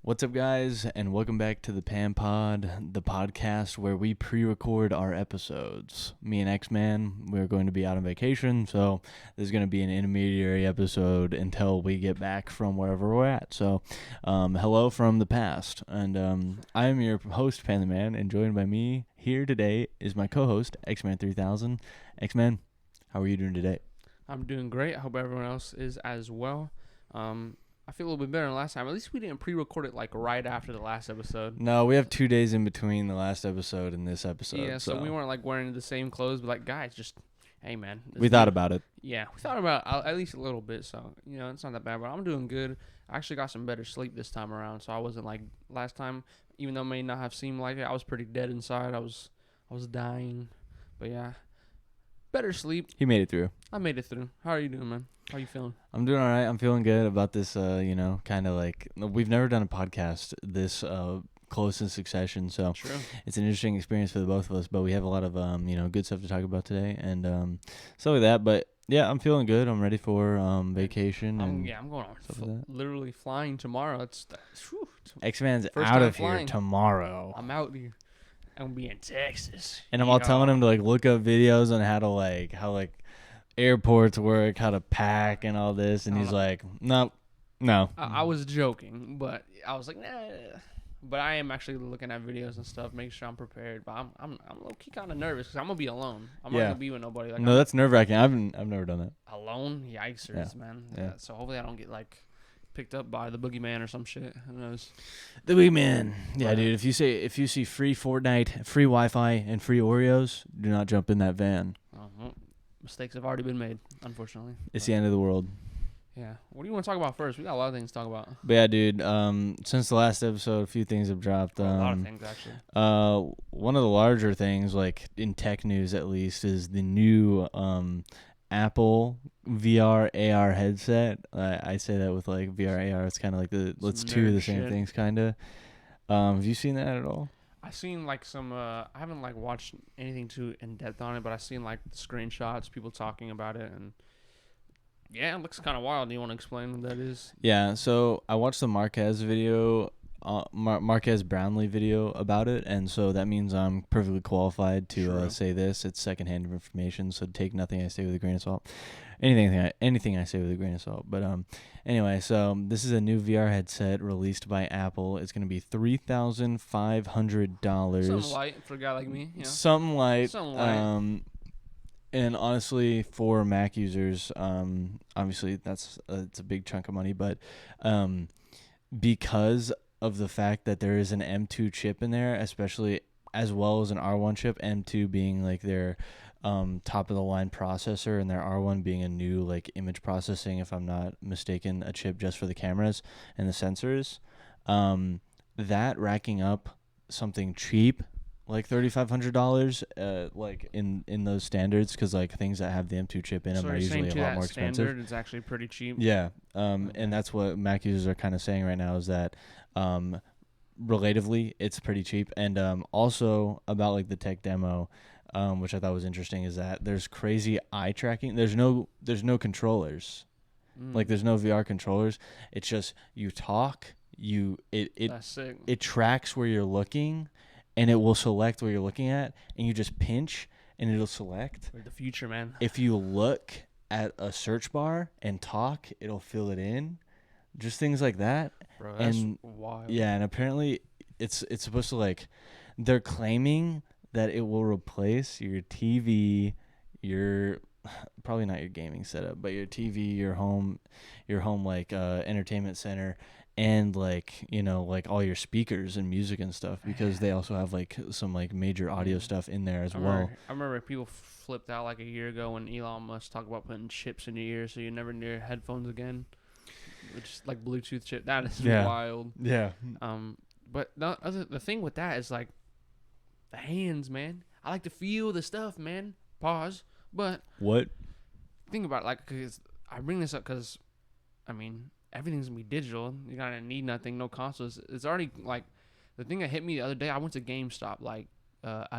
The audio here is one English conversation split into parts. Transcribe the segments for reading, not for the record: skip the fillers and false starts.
What's up, guys, and welcome back to the Pan Pod, the podcast where we pre-record our episodes. Me and Xman, we're going to be out on vacation, so there's going to be an intermediary episode until we get back from wherever we're at. So, hello from the past, and I am your host, PanTheMan, and joined by me here today is my co-host, Xman3000. Xman, how are you doing today? I'm doing great. I hope everyone else is as well. I feel a little bit better than last time. At least we didn't pre-record it like right after the last episode. No, we have 2 days in between the last episode and this episode. Yeah, so we weren't like wearing the same clothes, but like, guys, just, hey, man. We thought about it. Yeah, we thought about it at least a little bit, so, it's not that bad, but I'm doing good. I actually got some better sleep this time around, so I wasn't like last time, even though it may not have seemed like it, I was pretty dead inside. I was dying, but yeah. Better sleep. He made it through. I made it through. How are you doing, man? How are you feeling? I'm doing all right. I'm feeling good about this, kind of like, we've never done a podcast this close in succession, so True. it's an interesting experience for the both of us, but we have a lot of, good stuff to talk about today, and stuff like that, but yeah, I'm feeling good. I'm ready for vacation. I'm going on literally flying tomorrow. X-Man's First out time of here flying. tomorrow. I'm out here. I'm gonna be in Texas. And I'm all telling him to like look up videos on how airports work, how to pack and all this, and he's like, no. I was joking, but I was like, nah. But I am actually looking at videos and stuff, making sure I'm prepared. But I'm low key kind of nervous because I'm gonna be alone. I'm not gonna be with nobody. Like, no, that's nerve wracking. I've never done that. Alone, yikesers, man. Yeah. So hopefully I don't get like picked up by the boogeyman or some shit. Who knows? The boogeyman. Yeah, dude. If you see free Fortnite, free Wi-Fi, and free Oreos, do not jump in that van. Well, mistakes have already been made, unfortunately. It's the end of the world. Yeah. What do you want to talk about first? We got a lot of things to talk about. But yeah, dude. Since the last episode, a few things have dropped. A lot of things, actually. One of the larger things, like in tech news at least, is the new Apple VR AR headset. I say that with like VR AR. It's kind of like let's two of the same things, kind of. Have you seen that at all? I've seen like some. I haven't like watched anything too in depth on it, but I've seen like the screenshots, people talking about it, and yeah, it looks kind of wild. Do you want to explain what that is? Yeah. So I watched the Marquez video. Marquez Brownlee video about it, and so that means I'm perfectly qualified to say this. It's secondhand information, so take nothing I say with a grain of salt. Anything I say with a grain of salt. But anyway, so this is a new VR headset released by Apple. It's going to be $3,500. Something light for a guy like me. Something light. And honestly, for Mac users, obviously it's a big chunk of money, but because of the fact that there is an M2 chip in there, especially as well as an R1 chip, M2 being like their top of the line processor and their R1 being a new like image processing, if I'm not mistaken, a chip just for the cameras and the sensors, that racking up something cheap like $3,500 like in those standards, because like things that have the M2 chip in them are usually a lot more expensive. It's actually pretty cheap. Yeah. And that's what Mac users are kind of saying right now, is that relatively it's pretty cheap. And also about like the tech demo, which I thought was interesting, is that there's crazy eye tracking. There's no controllers. Like there's no VR controllers. It's just you talk, That's sick. It tracks where you're looking, and it will select where you're looking at, and you just pinch and it'll select. We're the future, man. If you look at a search bar and talk, it'll fill it in. Just things like that. Bro, that's wild. Yeah, and apparently it's supposed to, like, they're claiming that it will replace your TV, your probably not your gaming setup, but your TV, your home like entertainment center, and like, like all your speakers and music and stuff, because they also have like some like major audio stuff in there as well. I remember people flipped out like a year ago when Elon Musk talked about putting chips in your ear so you never near headphones again, which is like Bluetooth chip. That is wild. Yeah. But the thing with that is like the hands, man. I like to feel the stuff, man. Pause. But what? Think about it, like, cause I bring this up because, I mean, everything's gonna be digital. You're gonna need nothing, no consoles. It's already like the thing that hit me the other day. I went to GameStop like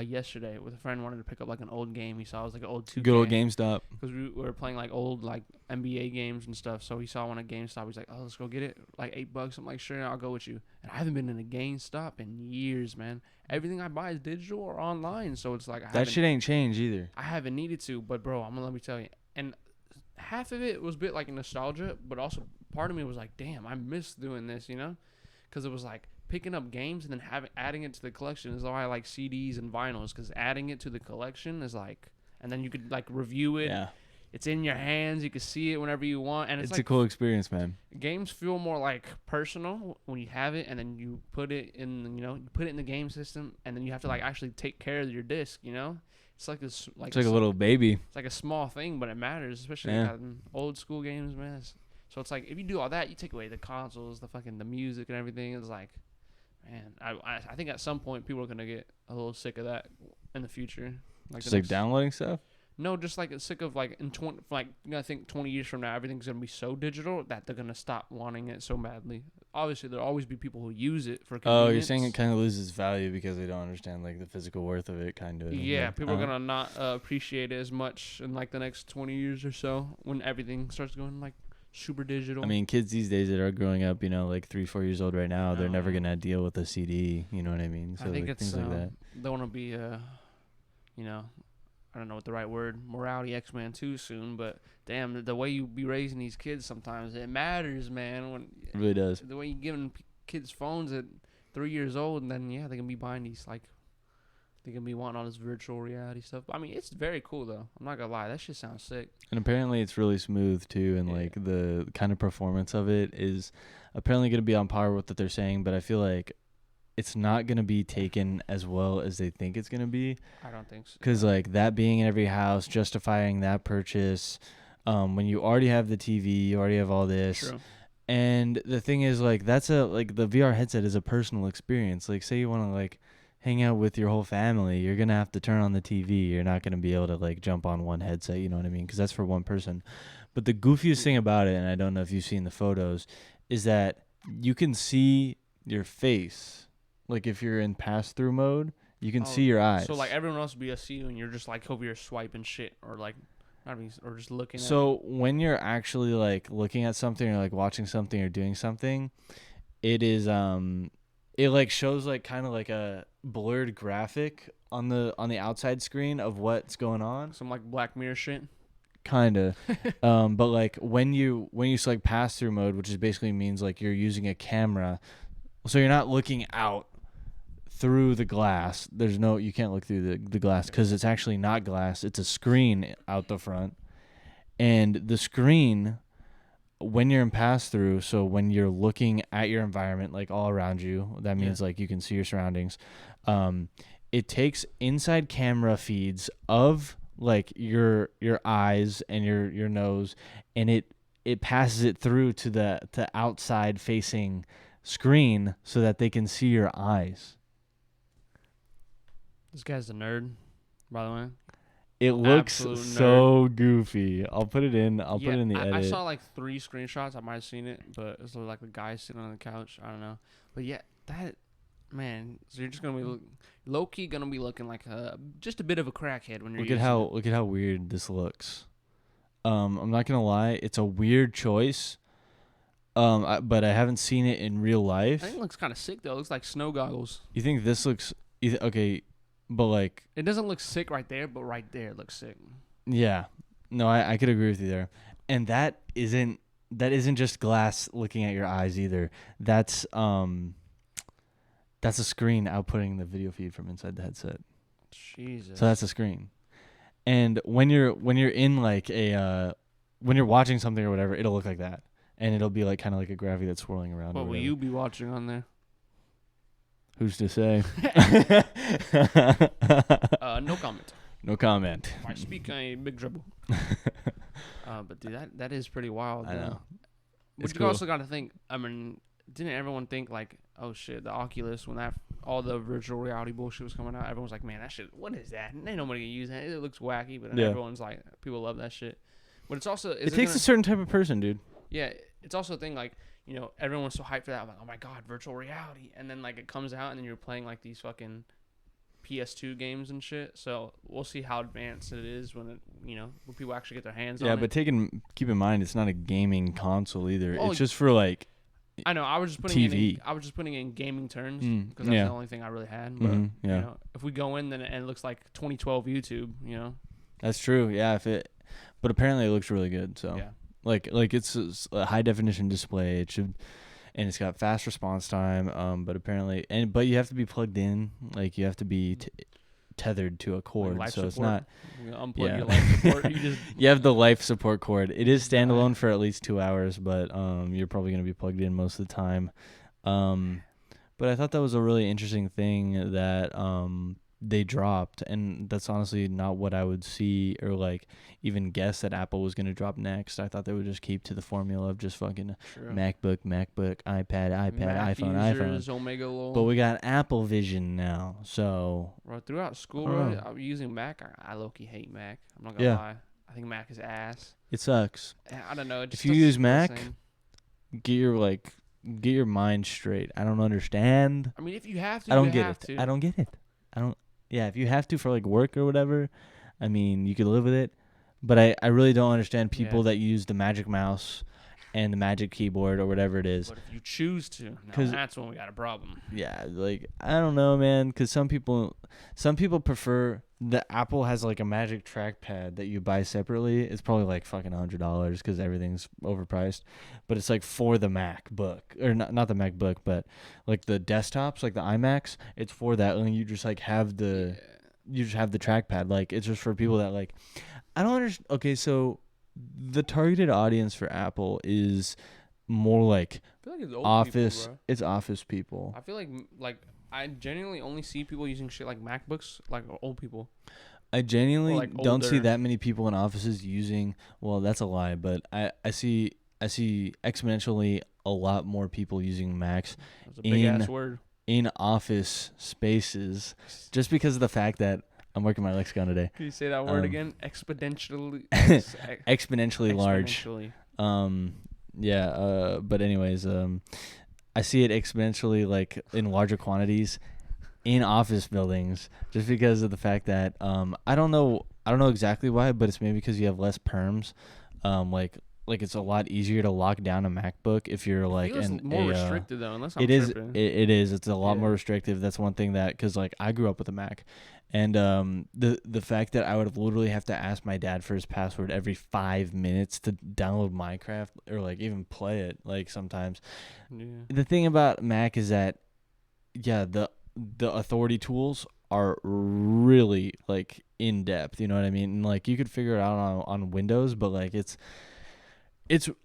yesterday with a friend. Wanted to pick up like an old game. He saw it was like an old 2K. Good old GameStop. Because we were playing like old like NBA games and stuff. So he saw one at GameStop. He's like, "Oh, let's go get it. Like $8." I'm like, "Sure, I'll go with you." And I haven't been in a GameStop in years, man. Everything I buy is digital or online. So it's like That shit ain't changed either. I haven't needed to, but bro, let me tell you. And half of it was a bit like nostalgia, but also part of me was like, damn, I miss doing this, you know? Because it was like picking up games and then adding it to the collection is why I like CDs and vinyls, because adding it to the collection is like, and then you could like review it. Yeah. It's in your hands. You can see it whenever you want, and it's It's like a cool experience, man. games feel more like personal when you have it, and then you put it in, you put it in the game system, and then you have to like actually take care of your disc, It's like this, It's like a little baby. It's like a small thing, but it matters, especially Yeah. in old school games, man. So it's like if you do all that, you take away the consoles, the music and everything. It's like, man, I think at some point people are gonna get a little sick of that in the future. Just like downloading stuff. No, just like sick of like I think 20 years from now everything's gonna be so digital that they're gonna stop wanting it so badly. Obviously, there'll always be people who use it for convenience. Oh, you're saying it kind of loses value because they don't understand like the physical worth of it, kind of. Yeah, like, people are gonna not appreciate it as much in like the next 20 years or so when everything starts going like super digital. I mean, kids these days that are growing up, like 3-4 years old right now, they're never gonna deal with a CD. You know what I mean? So I think like, it's things like that. they want to be I don't know what the right word, morality Xman too soon, but damn, the way you be raising these kids sometimes, it matters, man. When It really does. the way you giving kids phones at 3 years old, and then they can be buying these like, they can be wanting all this virtual reality stuff. I mean, it's very cool though. I'm not gonna lie, that shit sounds sick. And apparently it's really smooth too, and like the kind of performance of it is apparently gonna be on par with what they're saying, but I feel like it's not going to be taken as well as they think it's going to be. I don't think so. Because, like, that being in every house, justifying that purchase, when you already have the TV, you already have all this. True. And the thing is, like, the VR headset is a personal experience. Like, say you want to, like, hang out with your whole family, you're going to have to turn on the TV. You're not going to be able to, like, jump on one headset, you know what I mean? Because that's for one person. But the goofiest thing about it, and I don't know if you've seen the photos, is that you can see your face. Like, if you're in pass-through mode, you can see your eyes. So, like, everyone else will be able to see you, and you're just, like, over here swiping shit, or, like, or just looking at it. So, when you're actually, like, looking at something or, like, watching something or doing something, it is, it, like, shows, like, kind of like a blurred graphic on the outside screen of what's going on. Some, like, Black Mirror shit. Kind of. But, like, when you select pass-through mode, which is basically means, like, you're using a camera, so you're not looking out through the glass. You can't look through the glass because it's actually not glass. It's a screen out the front. And the screen, when you're in pass-through, so when you're looking at your environment, like all around you, that means like you can see your surroundings. It takes inside camera feeds of like your eyes and your nose, and it passes it through to the outside facing screen so that they can see your eyes. This guy's a nerd, by the way. It looks so goofy. I'll put it in. I'll put it in the edit. I saw like 3 screenshots. I might have seen it, but it's like the guy sitting on the couch. I don't know. But yeah, that, man. So you're just gonna be low key gonna be looking like just a bit of a crackhead when you're. Look at how weird this looks. I'm not gonna lie. It's a weird choice. But I haven't seen it in real life. I think it looks kind of sick though. It looks like snow goggles. You think this looks okay? But like, it doesn't look sick right there, but right there it looks sick. Yeah, no, I could agree with you there. And that isn't just glass looking at your eyes either. That's a screen outputting the video feed from inside the headset. Jesus. So that's a screen. And when you're in like when you're watching something or whatever, it'll look like that, and it'll be like kind of like a gravity that's swirling around. What will you be watching on there? Who's to say? No comment. No comment. I speak in big trouble. But dude, that is pretty wild. I know. But you also got to think. I mean, didn't everyone think like, oh shit, the Oculus when that all the virtual reality bullshit was coming out? Everyone was like, man, that shit. What is that? And ain't nobody gonna use that. It looks wacky, but then everyone's like, people love that shit. But it's also it takes a certain type of person, dude. Yeah, it's also a thing like, everyone's so hyped for that. I'm like, oh my god, virtual reality, and then like it comes out, and then you're playing like these fucking PS2 games and shit. So we'll see how advanced it is when when people actually get their hands Yeah, on but keep in mind it's not a gaming console either. Oh, It's just for like I know. I was just putting TV. I was just putting it in gaming terms Mm, because that's yeah. the only thing I really had. But Yeah. if we go in then and it looks like 2012 YouTube, That's true. Yeah, but apparently it looks really good. So yeah. like it's a high definition display. And it's got fast response time. But apparently, but you have to be plugged in. Like you have to be tethered to a cord. Like So support. it's not. Unplug your life support. You have the life support cord. It is standalone for at least 2 hours, but you're probably gonna be plugged in most of the time. But I thought that was a really interesting thing that they dropped, and that's honestly not what I would see or like even guess that Apple was gonna drop next. I thought they would just keep to the formula of just fucking MacBook, iPad, Mac iPhone. users, Omega Lol. But we got Apple Vision now, so Bro, throughout school, bro, I'm using Mac. I low-key hate Mac. I'm not gonna lie. I think Mac is ass. it sucks. I don't know. It just If you use doesn't feel the Mac, same. get your mind straight. I don't understand. I mean, if you have to, I don't you get have it. to. I don't get it. I don't. Yeah, if you have to for like work or whatever, I mean, you could live with it. But I really don't understand people that use the Magic Mouse and the Magic Keyboard or whatever it is. But if you choose to, that's when we got a problem. Yeah, like I don't know, man. Because some people prefer the Apple has like a Magic Trackpad that you buy separately. It's probably like fucking $100 because everything's overpriced. But it's like for the MacBook or not the MacBook, but like the desktops, like the iMacs. It's for that, and you just like have the trackpad. Like it's just for people that like. I don't understand. Okay, so the targeted audience for Apple is more like I feel like it's old office. People, bro. It's office people. I feel like I genuinely only see people using shit like MacBooks, like old people. I genuinely like don't see older. that many people in offices using. Well, that's a lie, but I see exponentially a lot more people using Macs That's a big ass word. in office spaces, just because of the fact that I'm working my lexicon today. Can you say that word again? Exponentially. Exponentially large. But anyways, I see it exponentially like in larger quantities in office buildings, just because of the fact that I don't know exactly why, but it's maybe because you have less perms. Like it's a lot easier to lock down a MacBook if you're like more restricted though, unless I'm it is tripping. it is it's a lot more restrictive. That's one thing that because like I grew up with a Mac, and the fact that I would literally have to ask my dad for his password every 5 minutes to download Minecraft or like even play it like sometimes. Yeah. The thing about Mac is that the authority tools are really like in depth. You know what I mean? And like you could figure it out on Windows, but like it's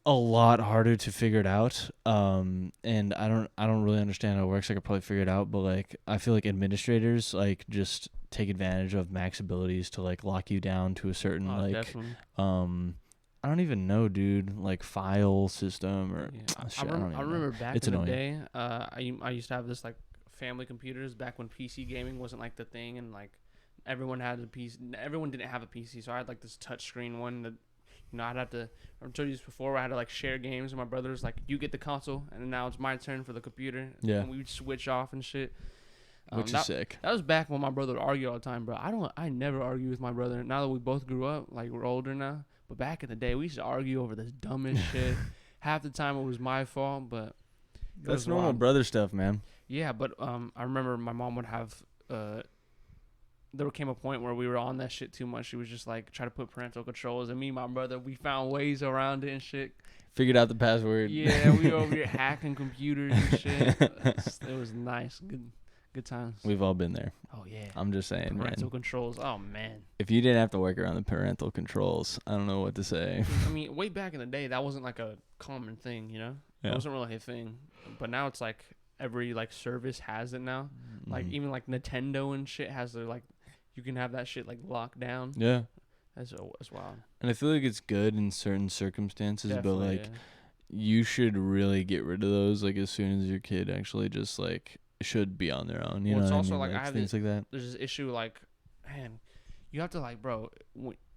a lot harder to figure it out. And I don't really understand how it works. I could probably figure it out, but like I feel like administrators like just take advantage of Mac's abilities to like lock you down to a certain Definitely. I don't even know, dude, like file system or I remember back it's in annoying. the day, I used to have this like family computers back when PC gaming wasn't like the thing, and like everyone had a PC. Everyone didn't have a PC, so I had like this touchscreen one that I'd have to. I've told you this before. Where I had to like share games with my brothers. Like you get the console, and now it's my turn for the computer. Yeah, and we would switch off and shit. Which is sick. That was back when my brother would argue all the time, bro. I never argue with my brother. Now that we both grew up, like we're older now. But back in the day, we used to argue over this dumbest shit. Half the time it was my fault, but that's normal brother stuff, man. Yeah, but I remember my mom would have. There came a point where we were on that shit too much. She was just like try to put parental controls, and me and my brother, we found ways around it and shit. Figured out the password. Yeah, we were over here hacking computers and shit. It was nice, good times. We've all been there. Oh yeah. I'm just saying, parental controls. Oh man. If you didn't have to work around the parental controls, I don't know what to say. I mean, way back in the day, that wasn't like a common thing, you know. Yeah. It wasn't really a thing, but now it's like every like service has it now. Mm-hmm. Like even like Nintendo and shit has their like. You can have that shit like locked down. Yeah. That's wild. And I feel like it's good in certain circumstances, Definitely, but like you should really get rid of those like as soon as your kid actually just like should be on their own. You know it's what also I mean? like I have things like that. There's this issue like, man, you have to like, bro.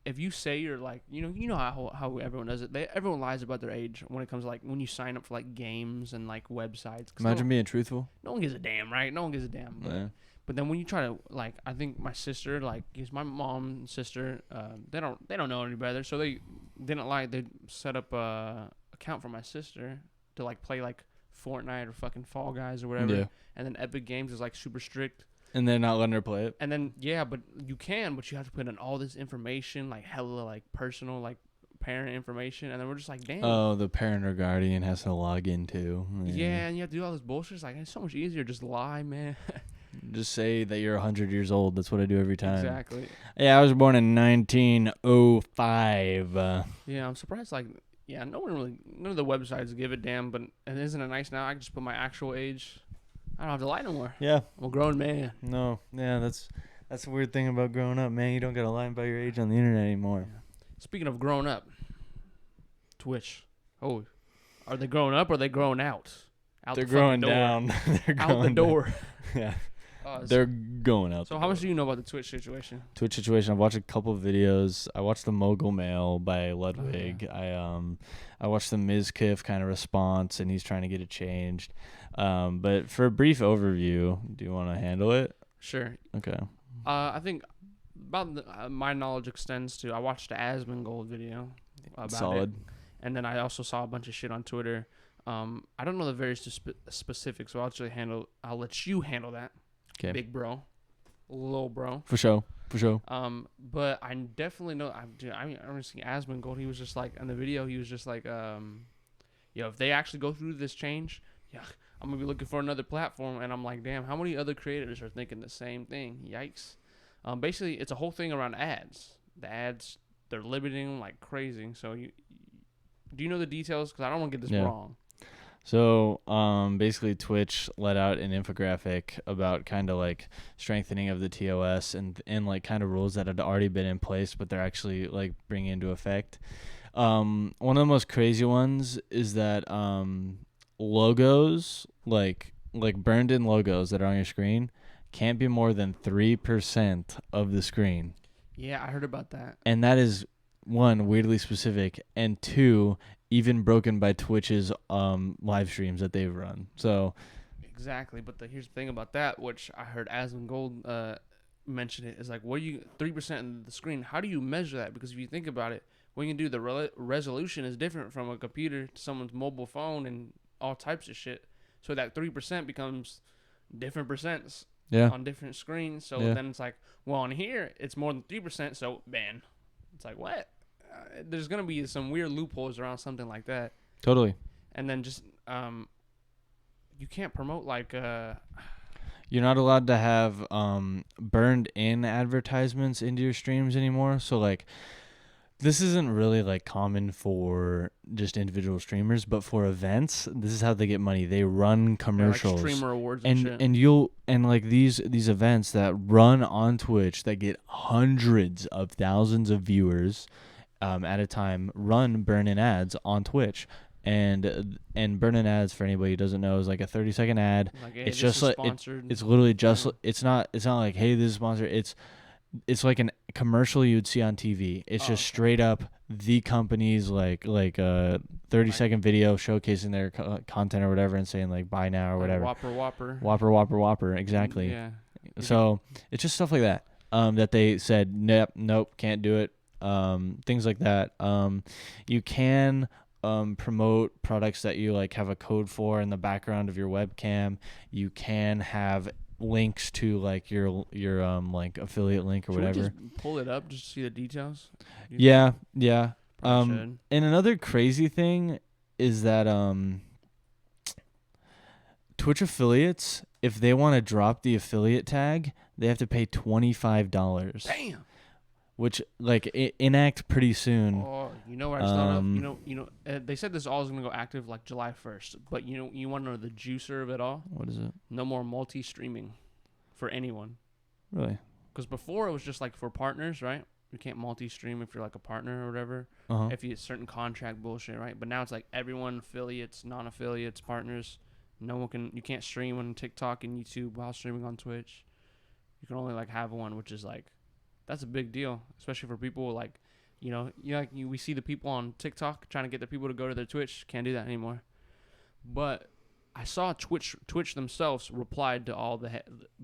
If you say you're like, you know how everyone does it. Everyone lies about their age when it comes to like when you sign up for like games and like websites. Imagine being truthful. No one gives a damn, right? No one gives a damn. Yeah. But then when you try to like, I think my sister, like, because my mom and sister, they don't know any better, so they didn't like they set up a account for my sister to like play like Fortnite or fucking Fall Guys or whatever, Yeah. and then Epic Games is like super strict. And they're not letting her play it. And then yeah, but you can, but you have to put in all this information, like hella like personal like parent information, and then we're just like, damn. Oh, the parent or guardian has to log in too. Yeah, and you have to do all this bullshit. It's like it's so much easier just lie, man. Just say that you're 100 years old. That's what I do every time. Exactly. Yeah, I was born in 1905. Yeah, I'm surprised. Like, yeah, none of the websites give a damn. But and isn't it nice now? I can just put my actual age. I don't have to lie no more. Yeah. I'm a grown man. No. Yeah, that's the weird thing about growing up, man. You don't got to lie about your age on the internet anymore. Yeah. Speaking of grown up, Twitch. Oh, are they growing up or are they growing out? They're growing door. down. They're Out going the door. Yeah. They're going out. So how much do you know about the Twitch situation? Twitch situation. I've watched a couple of videos. I watched the Mogul Mail by Ludwig. Oh, yeah. I watched the Mizkiff kind of response, and he's trying to get it changed. But for a brief overview, do you want to handle it? Sure. Okay. I think about my knowledge extends to I watched the Xman Gold video about Solid. it, and then I also saw a bunch of shit on Twitter. I don't know the very specifics, so I'll let you handle that. Okay. Big bro, little bro. For sure. But I definitely know. I remember seeing Asmund Gold. He was just like in the video. He was just like, if they actually go through this change, yeah, I'm gonna be looking for another platform. And I'm like, damn, how many other creators are thinking the same thing? Yikes. Basically, it's a whole thing around ads. The ads, they're limiting them like crazy. So do you know the details? Because I don't want to get this wrong. So, basically Twitch let out an infographic about kind of like strengthening of the TOS and like kind of rules that had already been in place, but they're actually like bringing into effect. One of the most crazy ones is that, logos, like burned in logos that are on your screen can't be more than 3% of the screen. Yeah, I heard about that. And that is, one, weirdly specific, and two, even broken by Twitch's live streams that they've run. So exactly, but here's the thing about that, which I heard Asmund Gold mention it, is like, what do you 3% of the screen? How do you measure that? Because if you think about it, what you can do, the resolution is different from a computer to someone's mobile phone and all types of shit. So that 3% becomes different percents on different screens. So then it's like, well, on here it's more than 3%, so ban. It's like, what? There's gonna be some weird loopholes around something like that. Totally. And then just you can't promote like you're not allowed to have burned in advertisements into your streams anymore. So like this isn't really like common for just individual streamers, but for events, this is how they get money. They run commercials, like streamer awards and shit. and like these events that run on Twitch that get hundreds of thousands of viewers at a time run burn-in ads on Twitch. And burn-in ads, for anybody who doesn't know, is like a 30-second ad. Like, hey, it's just like it's literally just it's not like, hey, this is sponsored. It's like a commercial you'd see on TV. It's just straight up the company's like 30-second video showcasing their content or whatever and saying like buy now or like whatever. Whopper. Exactly. Yeah. So it's just stuff like that that they said nope, can't do it. Things like that. You can promote products that you like have a code for in the background of your webcam. You can have links to like your like affiliate link or whatever. We just pull it up just to see the details? Yeah. And another crazy thing is that Twitch affiliates, if they want to drop the affiliate tag, they have to pay $25. Damn. Which like enact pretty soon. Oh, you know what I just thought of? They said this all is gonna go active like July 1st, but you want to know the juicer of it all? What is it? No more multi-streaming for anyone. Really? Because before it was just like for partners, right? You can't multi-stream if you're like a partner or whatever. If you certain contract bullshit, right? But now it's like everyone, affiliates, non-affiliates, partners. You can't stream on TikTok and YouTube while streaming on Twitch. You can only like have one, which is like, that's a big deal, especially for people like, we see the people on TikTok trying to get the people to go to their Twitch. Can't do that anymore. But I saw Twitch themselves replied to all the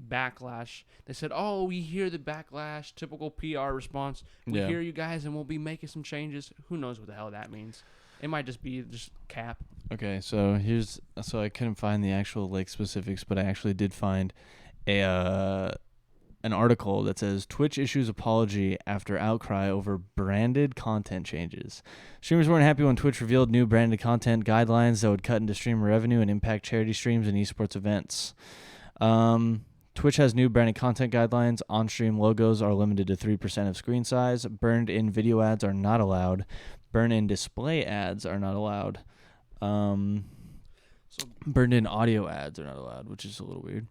backlash. They said, "Oh, we hear the backlash, typical PR response. We Yeah. hear you guys, and we'll be making some changes." Who knows what the hell that means? It might just be just cap. Okay, so I couldn't find the actual like specifics, but I actually did find a an article that says Twitch issues apology after outcry over branded content changes. Streamers weren't happy when Twitch revealed new branded content guidelines that would cut into streamer revenue and impact charity streams and esports events. Twitch has new branded content guidelines. On-stream logos are limited to 3% of screen size. Burned-in video ads are not allowed. Burn-in display ads are not allowed. Burned-in audio ads are not allowed, which is a little weird.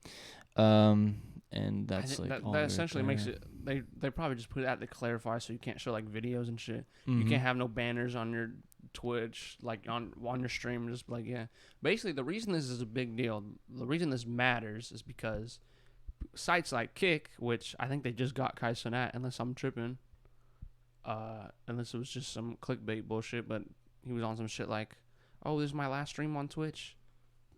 And that's like that essentially makes it. They probably just put it out to clarify so you can't show like videos and shit. Mm-hmm. You can't have no banners on your Twitch, like on your stream. Just like basically the reason this is a big deal, the reason this matters is because sites like Kick, which I think they just got Kai Cenat, unless I'm tripping, unless it was just some clickbait bullshit, but he was on some shit like, "Oh, this is my last stream on Twitch."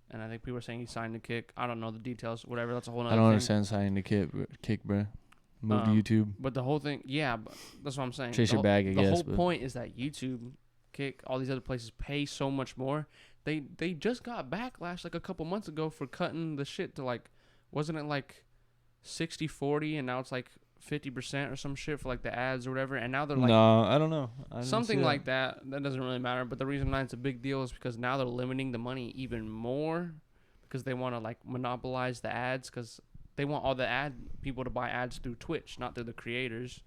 And I think people were saying he signed to Kick. I don't know the details. Whatever. That's a whole nother thing. I don't understand signing to Kick, bro. Move to YouTube. But the whole thing, but that's what I'm saying. Chase your bag, I guess. The whole point is that YouTube, Kick, all these other places pay so much more. They just got backlash like a couple months ago for cutting the shit to like, wasn't it like 60-40 and now it's like 50% or some shit for like the ads or whatever, and now they're like, no, I don't know. Something like that. That doesn't really matter. But the reason why it's a big deal is because now they're limiting the money even more because they want to like monopolize the ads because they want all the ad people to buy ads through Twitch, not through the creators.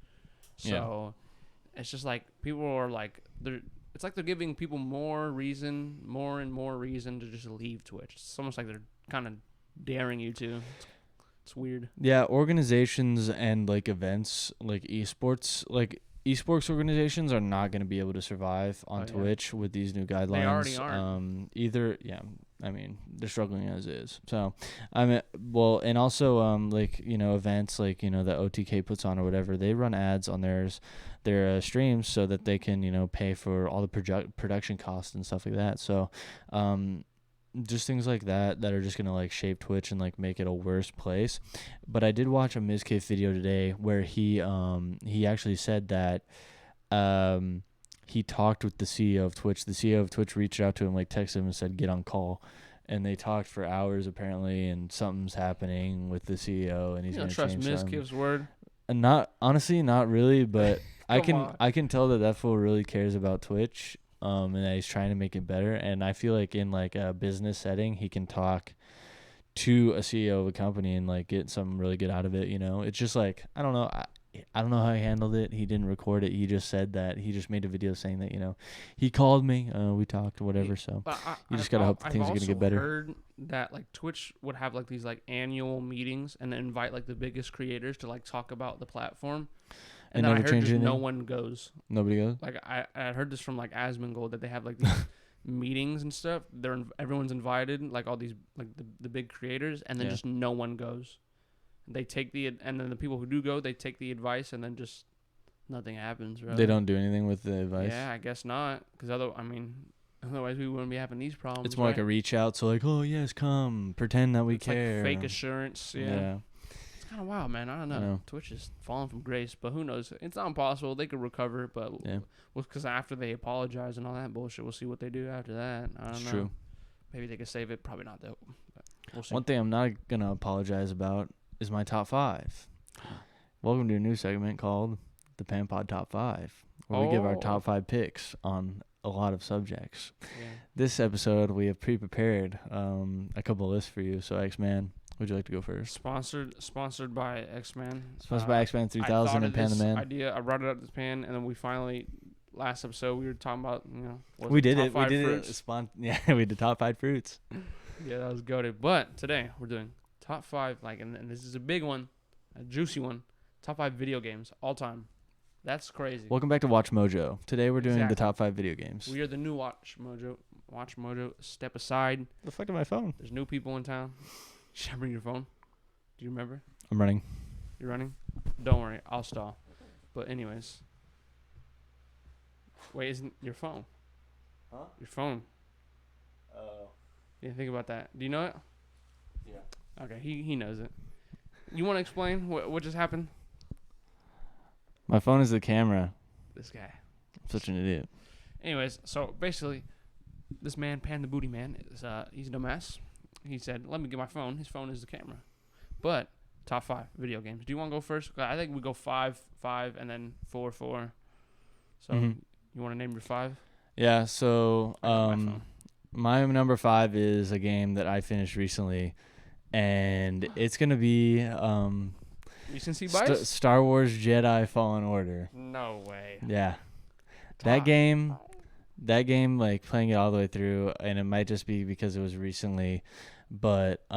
So it's just like people are like it's like they're giving people more and more reason to just leave Twitch. It's almost like they're kind of daring you to. It's weird. Yeah, organizations and like events like esports organizations are not going to be able to survive on Twitch with these new guidelines. They already aren't. I mean, they're struggling as is. So, and also like, you know, events like, you know, that OTK puts on or whatever, they run ads on their streams so that they can, you know, pay for all the production costs and stuff like that. So, just things like that are just gonna like shape Twitch and like make it a worse place. But I did watch a Mizkif video today where he actually said that he talked with the CEO of Twitch. The CEO of Twitch reached out to him, like texted him and said, "Get on call." And they talked for hours apparently, and something's happening with the CEO, and he's gonna trust change Mizkif's word. And not really, but I can tell that fool really cares about Twitch. And that he's trying to make it better. And I feel like in like a business setting, he can talk to a CEO of a company and like get something really good out of it. You know, it's just like, I don't know. I don't know how he handled it. He didn't record it. He just said that he just made a video saying that, you know, he called me, we talked, whatever. So you just got to hope that things are going to get better. I've heard that like Twitch would have like these like annual meetings and then invite like the biggest creators to like talk about the platform. And then I heard just no one goes. Nobody goes? Like, I heard this from, like, Xman that they have, like, these meetings and stuff. Everyone's invited, like, all these, like, the big creators, and then just no one goes. They take and then the people who do go, they take the advice, and then just nothing happens, right? They don't do anything with the advice? Yeah, I guess not. Because, otherwise we wouldn't be having these problems. It's more like a reach out, so, like, oh, yes, come, pretend that we care. Like fake assurance, yeah. Kind of wild, man. I don't know. Twitch is falling from grace, but who knows? It's not impossible. They could recover, but because after they apologize and all that bullshit, we'll see what they do after that. I don't know. True. Maybe they could save it. Probably not though. But we'll see. One thing I'm not gonna apologize about is my top 5. Welcome to a new segment called the PanPod Top 5, where we give our top 5 picks on a lot of subjects. Yeah. This episode we have pre-prepared a couple of lists for you. So Xman, would you like to go first? Sponsored by Xman. Sponsored by Xman 3000 and PanTheMan. Idea. I brought it up to Pan, and then we finally, last episode, we were talking about, you know, we did it. We did top 5 fruits. Yeah, that was goated. But today we're doing top 5, like, and this is a big one, a juicy one. Top 5 video games all time. That's crazy. Welcome back to Watch Mojo. Today we're doing the top 5 video games. We are the new Watch Mojo. Watch Mojo. Step aside. The fuck to my phone? There's new people in town. Should I bring your phone? Do you remember? I'm running. You're running? Don't worry. I'll stall. But anyways. Wait, isn't your phone? Huh? Your phone. Oh. Yeah, think about that. Do you know it? Yeah. Okay, he knows it. You want to explain what just happened? My phone is the camera. This guy. I'm such an idiot. Anyways, so basically, this man, Pan the Booty Man, is he's a dumbass. He said, "Let me get my phone." His phone is the camera. But top 5 video games. Do you want to go first? I think we go 5, and then 4, 4. So Mhm. you want to name your 5? Yeah. So I got my phone. my number 5 is a game that I finished recently, and it's gonna be Recency bias? Star Wars Jedi Fallen Order. No way. Yeah. Top That game, 5. like playing it all the way through, and it might just be because it was recently, but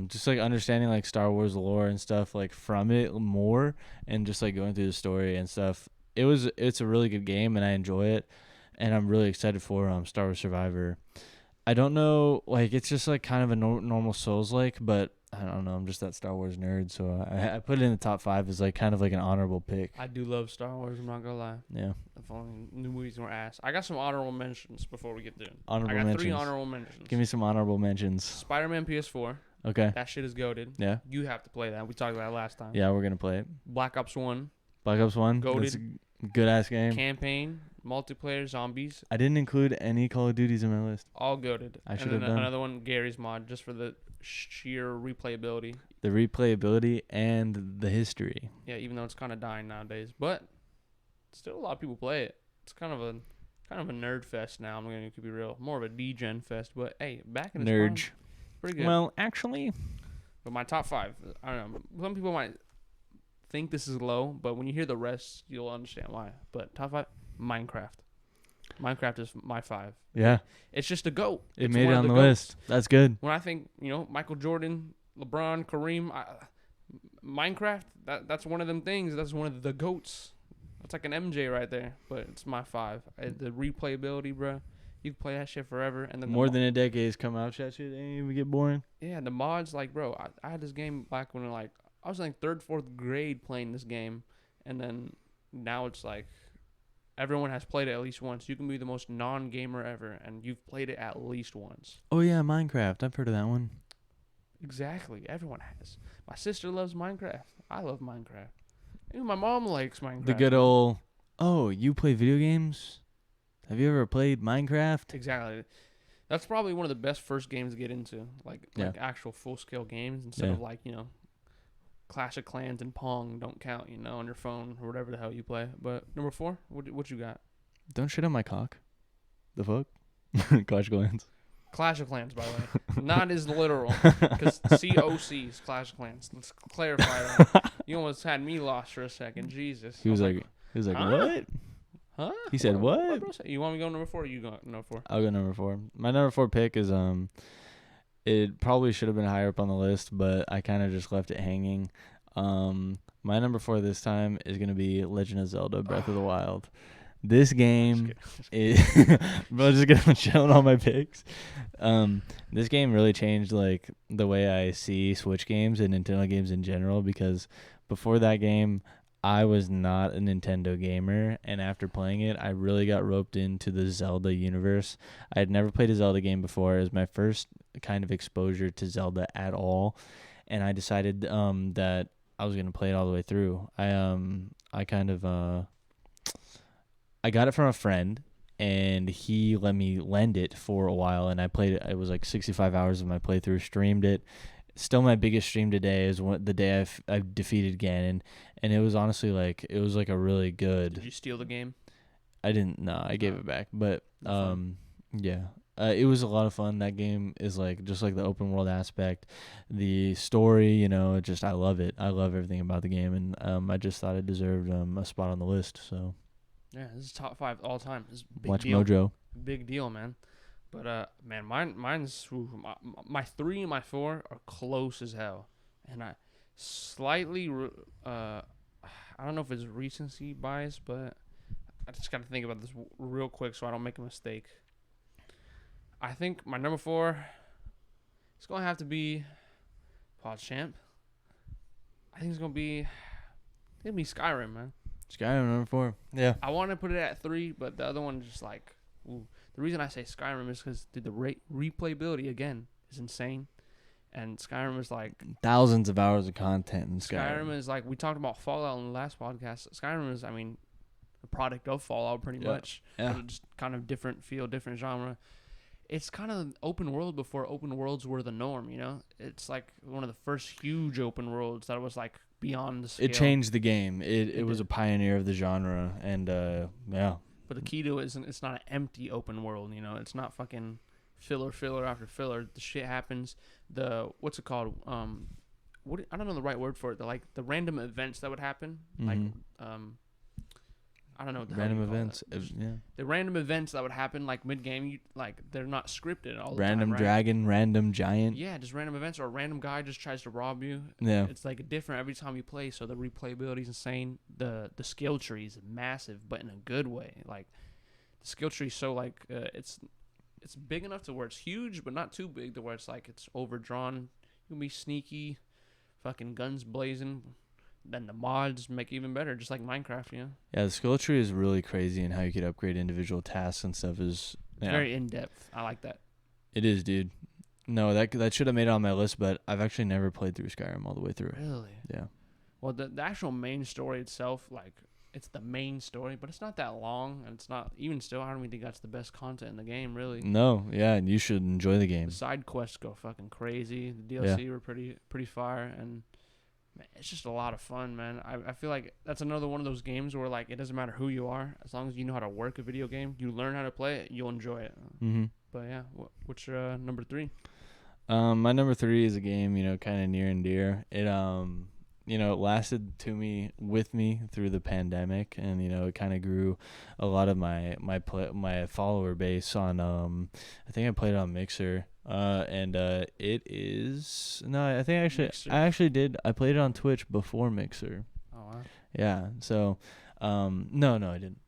just like understanding like Star Wars lore and stuff like from it more, and just like going through the story and stuff. It's a really good game, and I enjoy it, and I'm really excited for Star Wars Survivor. I don't know, like it's just like kind of a normal Souls like, but I don't know. I'm just that Star Wars nerd, so I put it in the top 5 as like kind of like an honorable pick. I do love Star Wars. I'm not gonna lie. Yeah. If only new movies were ass. I got some honorable mentions before we get there. Honorable I got mentions. 3 honorable mentions. Give me some honorable mentions. Spider-Man PS4. Okay. That shit is goated. Yeah. You have to play that. We talked about it last time. Yeah, we're gonna play it. Black Ops 1. Black Ops 1. Goated. That's a good ass game. Campaign. Multiplayer. Zombies. I didn't include any Call of Duties in my list. All goated. I should And have then done. another one, Gary's mod, just for the sheer replayability. The replayability and the history. Yeah, even though it's kind of dying nowadays, but still a lot of people play it. It's kind of a nerd fest now. I'm gonna be real, more of a degen fest. But hey, back in its prime, Nerd. pretty good. Well, actually, But my top 5, I don't know. Some people might think this is low, but when you hear the rest, you'll understand why. But top 5, Minecraft. Minecraft is my 5. yeah, It's just a GOAT. it It's made it one of on the GOATs. list. That's good. When I think, Michael Jordan, LeBron, Kareem, Minecraft, that's one of them things. That's one of the GOATs. That's like an MJ right there, but it's my 5. The replayability, bro. You can play that shit forever. And then More than a decade's come out. That shit ain't even get boring. yeah, the mods, like, bro, I had this game back when, like, I was in like 3rd, 4th grade playing this game, and then now it's like everyone has played it at least once. You can be the most non-gamer ever, and you've played it at least once. Oh yeah, Minecraft. I've heard of that one. Exactly, everyone has. My sister loves Minecraft. I love Minecraft. Even my mom likes Minecraft. The good old. Oh, you play video games? Have you ever played Minecraft? Exactly. That's probably one of the best first games to get into, like actual full-scale games instead of like, Clash of Clans and Pong don't count, on your phone or whatever the hell you play. But number 4, what you got? Don't shit on my cock. The fuck? Clash of Clans. Clash of Clans, by the way. Not as literal. Because COC is Clash of Clans. Let's clarify that. You almost had me lost for a second. Jesus. He was like, huh? what? Huh? He said, what? You want me to go number 4 or you go number 4? I'll go number 4. My number 4 pick is it probably should have been higher up on the list, but I kind of just left it hanging. My number 4 this time is gonna be Legend of Zelda: Breath of the Wild. This game is bro, just gonna chill on all my picks. This game really changed like the way I see Switch games and Nintendo games in general, because before that game I was not a Nintendo gamer, and after playing it, I really got roped into the Zelda universe. I had never played a Zelda game before. It was my first kind of exposure to Zelda at all, and I decided that I was going to play it all the way through. I got it from a friend, and he let me lend it for a while, and I played it. It was like 65 hours of my playthrough, streamed it. Still my biggest stream today is the day I defeated Ganon, and it was honestly like a really good. Did you steal the game? I didn't. No, I gave it back. But yeah, it was a lot of fun. That game is like just like the open world aspect, the story. Just I love it. I love everything about the game, and I just thought it deserved a spot on the list. So yeah, this is top 5 all time. This is a big watch deal. Mojo. Big deal, man. But man, mine's my 3 and my 4 are close as hell, and I slightly I don't know if it's recency bias, but I just got to think about this real quick so I don't make a mistake. I think my number 4 is gonna have to be PodChamp. I think it's gonna be Skyrim, man. Skyrim number 4. Yeah. I want to put it at 3, but the other one just like, ooh. The reason I say Skyrim is because the replayability again. is insane. And Skyrim is like Thousands of hours of content in Skyrim Skyrim. is like we talked about Fallout in the last podcast. Skyrim is, I mean, a product of Fallout pretty much, Yeah. but it's just kind of different feel, different genre. It's kind of open world before open worlds were the norm. You know, it's like one of the first huge open worlds that was like beyond the scale. It changed the game. It was did. a pioneer of the genre, and yeah. But the key to it isn't. It's not an empty open world. You know, it's not fucking filler after filler. The shit happens. The what's it called? I don't know the right word for it. The random events that would happen. Like I don't know what the Random hell you call events. that. Yeah. The random events that would happen like mid game. Like they're not scripted all the Random time. Right? dragon, random giant. Yeah, just random events, or a random guy just tries to rob you. Yeah. It's like different every time you play, so the replayability is insane. The skill tree is massive, but in a good way. Like the skill tree, is so like it's big enough to where it's huge, but not too big to where it's like it's overdrawn. You can be sneaky, fucking guns blazing. Then the mods make it even better, just like Minecraft, you know. Yeah, the skill tree is really crazy, and how you could upgrade individual tasks and stuff is Very in depth. I like that. It is, dude. No, that should have made it on my list, but I've actually never played through Skyrim all the way through. Really? Yeah. Well, the actual main story itself, like, it's the main story, but it's not that long, and it's not, even still, I don't even think that's the best content in the game, really. No, yeah, and you should enjoy the game. The side quests go fucking crazy. The DLC were pretty fire, and man, it's just a lot of fun, man. I feel like that's another one of those games where, like, it doesn't matter who you are, as long as you know how to work a video game, you learn how to play it, you'll enjoy it. Mm-hmm. But yeah, what's your number 3? My number 3 is a game, kind of near and dear. It it lasted with me through the pandemic, and it kind of grew a lot of my follower base on I think I played it on Mixer. And it is I think Mixer. I actually did. I played it on Twitch before Mixer. Oh wow. Yeah. So no, I didn't.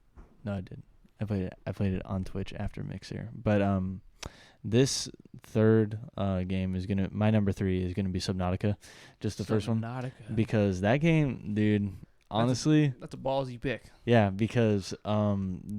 No, I didn't. I played it on Twitch after Mixer. But this third game is my number 3 is gonna be Subnautica, just the first one, because that game, dude. Honestly, that's a ballsy pick. Yeah, because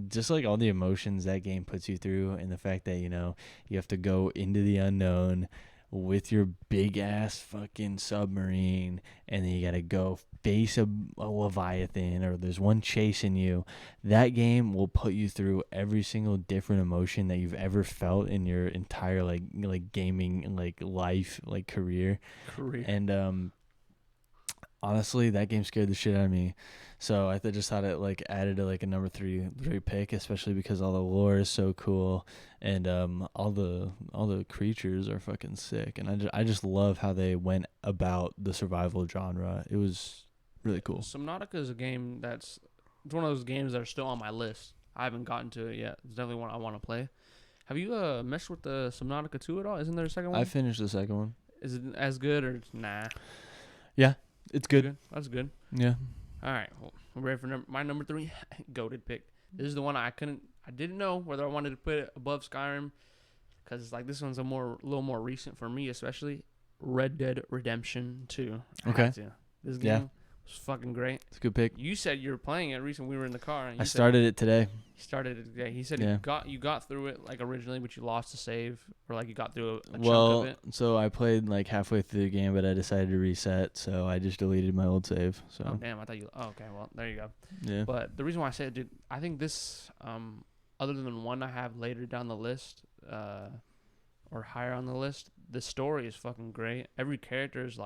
just like all the emotions that game puts you through, and the fact that you have to go into the unknown with your big ass fucking submarine, and then you gotta go face a leviathan, or there's one chasing you. That game will put you through every single different emotion that you've ever felt in your entire like gaming life, career. And honestly, that game scared the shit out of me. So I just thought it added to a number three pick, especially because all the lore is so cool, and all the creatures are fucking sick, and I just love how they went about the survival genre. It was really cool. Subnautica is a game it's one of those games that are still on my list. I haven't gotten to it yet. It's definitely one I want to play. Have you messed with the Subnautica 2 at all? Isn't there a second one? I finished the second one. Is it as good or nah? Yeah, it's good. That's good. Yeah. All right, well, we're ready for my number 3 goated pick. This is the one I didn't know whether I wanted to put it above Skyrim, because this one's a little more recent for me, especially Red Dead Redemption 2. Okay. This game was fucking great. It's a good pick. You said you were playing it recently. We were in the car. And I started it today. He started it today. He said you got through it originally, but you lost the save, or you got through a chunk of it. So I played halfway through the game, but I decided to reset, so I just deleted my old save. So. Oh damn! I thought you. Oh, okay, well there you go. Yeah. But the reason why I said, dude, I think this, other than one I have later down the list, or higher on the list, the story is fucking great. Every character is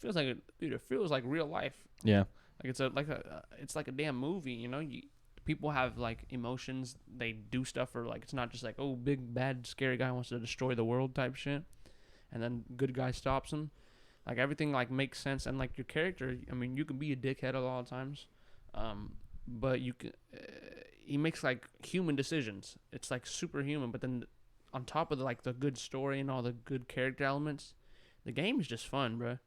feels like it feels like real life. Yeah. It's like a damn movie, people have emotions, they do stuff, or it's not just oh, big bad scary guy wants to destroy the world type shit, and then good guy stops him. Everything makes sense, and your character, I mean, you can be a dickhead a lot of times, but you can he makes human decisions. It's superhuman, but then on top of the good story and all the good character elements, the game is just fun, bro.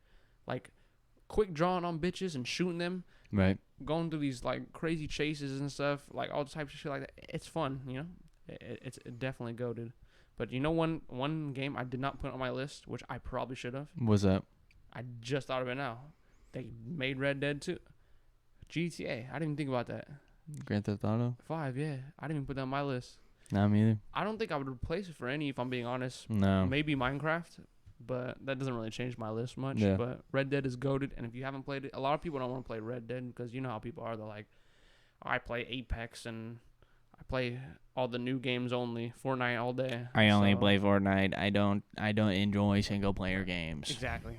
Quick drawing on bitches and shooting them, right? Going through these crazy chases and stuff, all types of shit like that. It's fun, It's definitely goated. But one game I did not put on my list, which I probably should have. What's that? I just thought of it now. They made Red Dead 2, GTA. I didn't even think about that. Grand Theft Auto 5, yeah. I didn't even put that on my list. Not me either. I don't think I would replace it for any, if I'm being honest. No. Maybe Minecraft, but that doesn't really change my list much. Yeah. But Red Dead is goated, and if you haven't played it, a lot of people don't want to play Red Dead because you know how people are. They're like, I play Apex and I play all the new games only, Fortnite all day. I only play Fortnite. I don't enjoy single player games. Exactly.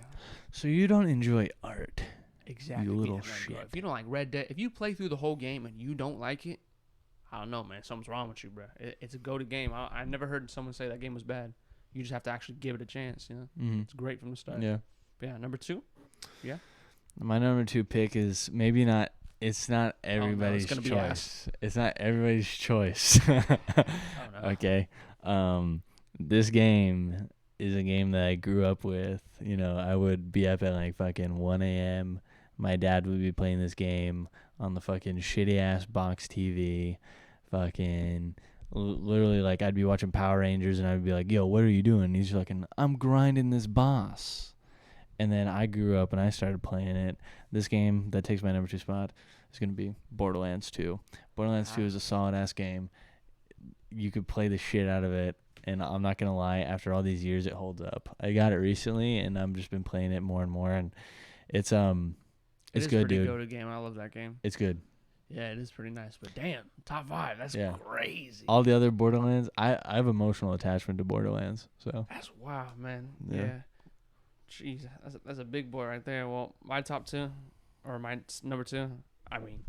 So you don't enjoy art. Exactly. You little Yeah, shit. If you don't like Red Dead, if you play through the whole game and you don't like it, I don't know, man. Something's wrong with you, bro. It's a goated game. I never heard someone say that game was bad. You just have to actually give it a chance, you know? Mm-hmm. It's great from the start. Yeah. But yeah, number 2? Yeah. My number 2 pick is maybe not. It's not everybody's gonna be choice. It's not everybody's choice. Oh, no. Okay. This game is a game that I grew up with. You know, I would be up at like fucking 1 a.m. My dad would be playing this game on the fucking shitty ass box TV. Fucking literally, like, I'd be watching Power Rangers and I'd be like, yo, what are you doing? And he's fucking, I'm grinding this boss. And then I grew up and I started playing it. This game that takes my number 2 spot is going to be Borderlands 2. Borderlands 2 is a solid-ass game. You could play the shit out of it. And I'm not going to lie, after all these years, it holds up. I got it recently, and I've just been playing it more and more. And it's good, dude. Go to game. I love that game. It's good. Yeah, it is pretty nice. But damn, top 5. That's crazy. All the other Borderlands, I have emotional attachment to Borderlands. So That's wow, man. Yeah. Yeah. Jeez, that's a big boy right there. Well, my top 2, or my number 2. I mean,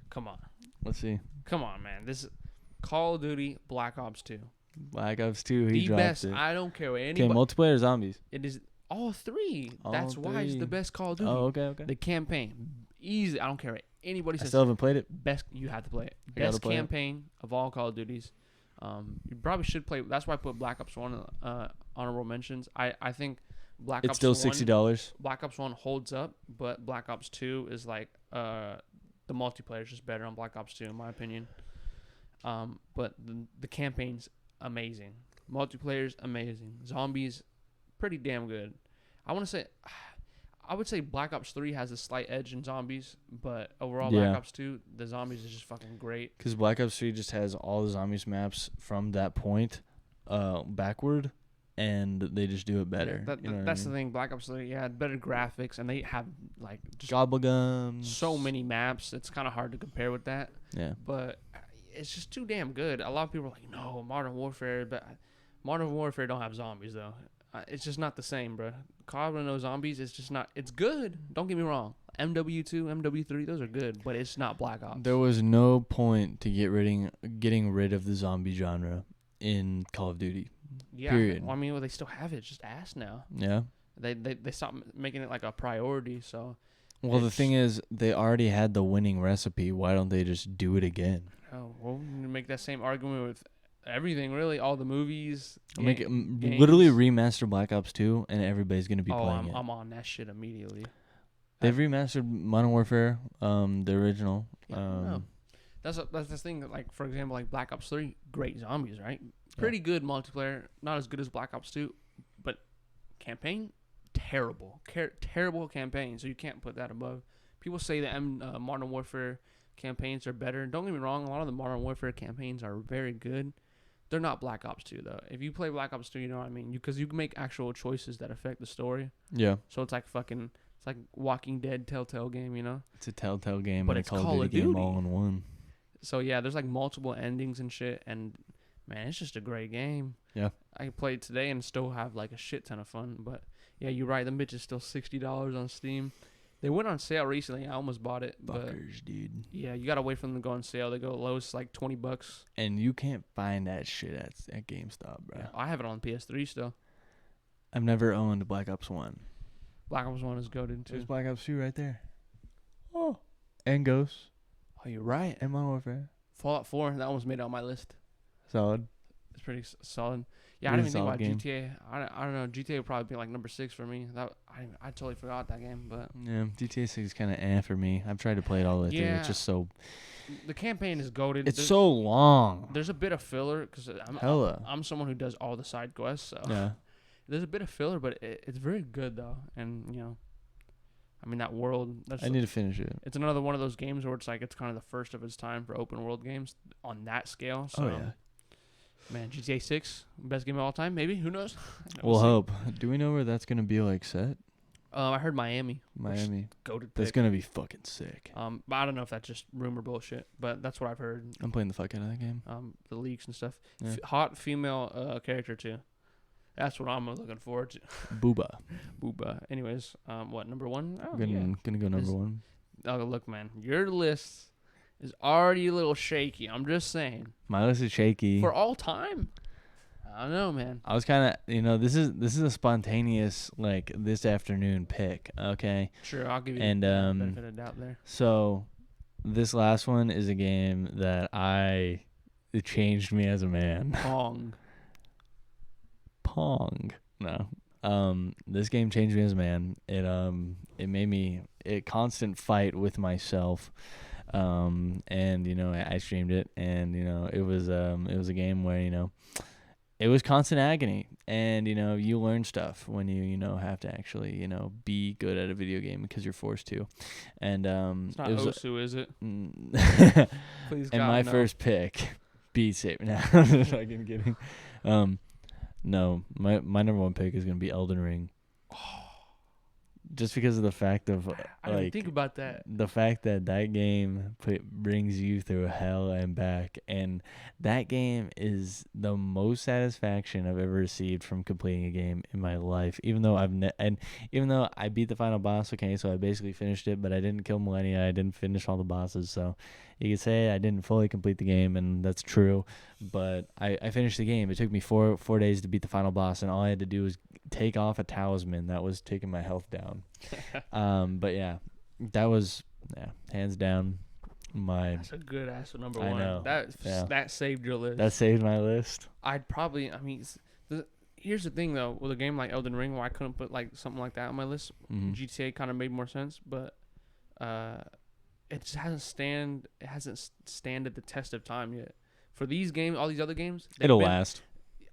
come on. let's see. Come on, man. This is Call of Duty Black Ops 2. Black Ops 2, he The dropped best. it. I don't care what Okay, anybody. multiplayer or zombies? It is all 3. All That's why it's the 3. best Call of Duty. Oh, okay. The campaign, easy. I don't care what anybody I says. still haven't played it. Best. You have to play it. I gotta Best play it. campaign of all Call of Duties. You probably should play. That's why I put Black Ops 1 honorable mentions. I think Black It's Ops still 1, $60. Black Ops 1 holds up, but Black Ops 2 is like the multiplayer is just better on Black Ops 2 in my opinion. But the campaign's amazing. Multiplayer's amazing. Zombies, pretty damn good. I would say Black Ops 3 has a slight edge in zombies, but overall Black Ops 2, the zombies is just fucking great. Because Black Ops 3 just has all the zombies maps from that point backward, and they just do it better. That's the thing. Black Ops 3, better graphics, and they have like just Gobblegums. so many maps. It's kind of hard to compare with that. Yeah. But it's just too damn good. A lot of people are like, no, Modern Warfare, but Modern Warfare don't have zombies though. It's just not the same, bro. COD with no zombies, it's just not. It's good. Don't get me wrong. MW2, MW3, those are good, but it's not Black Ops. There was no point to getting rid of the zombie genre in Call of Duty. Yeah, period. I mean, they still have it. It's just ass now. Yeah. They stopped making it like a priority. So. Well, the thing is, they already had the winning recipe. Why don't they just do it again? Oh, well, you make that same argument with everything, really. All the movies. Literally remaster Black Ops 2, and everybody's going to be playing it. I'm on that shit immediately. They've remastered Modern Warfare, the original. That's the thing. Like, for example, like Black Ops 3, great zombies, right? Pretty good multiplayer. Not as good as Black Ops 2, but campaign, terrible. Terrible campaign, so you can't put that above. People say that Modern Warfare campaigns are better. Don't get me wrong, a lot of the Modern Warfare campaigns are very good. They're not Black Ops 2 though. If you play Black Ops 2, you know what I mean, because you can make actual choices that affect the story. Yeah. So it's like Walking Dead Telltale game, you know. It's a Telltale game, but and it's a Call of Duty game all in one. So yeah, there's like multiple endings and shit, and man, it's just a great game. Yeah. I played today and still have like a shit ton of fun. But yeah, you're right. The bitch is still $60 on Steam. They went on sale recently. I almost bought it. Fuckers, dude. Yeah, you gotta wait for them to go on sale. They go lowest like $20. And you can't find that shit at GameStop, bro. Yeah, I have it on PS3 still. I've never owned Black Ops 1. Black Ops 1 is goated too. There's Black Ops 2 right there. Oh. And Ghosts. Oh, you're right. And Modern Warfare. Fallout 4, that one's made it on my list. Solid. It's pretty solid. Yeah, I Really didn't even think about solid GTA. I don't know. GTA would probably be like number 6 for me. I totally forgot that game, but Yeah, GTA 6 is kind of for me. I've tried to play it all the way through. Yeah. It's just so... the campaign is goated. It's so long. There's a bit of filler because I'm someone who does all the side quests. So Yeah. there's a bit of filler, but it's very good though. And you know, I mean that world. I need to finish it. It's another one of those games where it's like it's kind of the first of its time for open world games on that scale. So, Oh, yeah. Man, GTA 6, best game of all time, maybe. Who knows? We'll see. hope. Do we know where that's gonna be like set? I heard Miami. Miami. Goated That's pick. gonna be fucking sick. But I don't know if that's just rumor bullshit, but that's what I've heard. I'm playing the fuck out of that game. The leaks and stuff. Yeah. Hot female character too. That's what I'm looking forward to. Booba. Booba. Anyways, what number one? Oh, Gonna go number Is- one. Oh, look, man, your list is already a little shaky. I'm just saying. My list is shaky. For all time. I don't know, man. I was kind of, this is a spontaneous like this afternoon pick. Okay. Sure, I'll give you And, the benefit of the doubt there. So, this last one is a game that it changed me as a man. Pong. No. This game changed me as a man. It made me a constant fight with myself. And I streamed it, and it was a game where it was constant agony, and you learn stuff when you have to actually be good at a video game because you're forced to. And It's not it was Osu, is it? Please, and God, my no. first pick, Beat Saber. No, I'm fucking kidding. No, my number one pick is gonna be Elden Ring. Just because of the fact of I didn't think about that. the fact that game brings you through hell and back, and that game is the most satisfaction I've ever received from completing a game in my life. Even though even though I beat the final boss, okay, so I basically finished it, but I didn't kill Millennia. I didn't finish all the bosses, so you could say I didn't fully complete the game, and that's true. But I finished the game. It took me four days to beat the final boss, and all I had to do was take off a talisman that was taking my health down. But yeah, that was hands down my. That's a good ass number I one. know. That saved your list. That saved my list. I'd probably. Here's the thing though, with a game like Elden Ring, why I couldn't put like something like that on my list. Mhm. GTA kind of made more sense, but it just hasn't standed the test of time yet. For these games, all these other games, It'll last.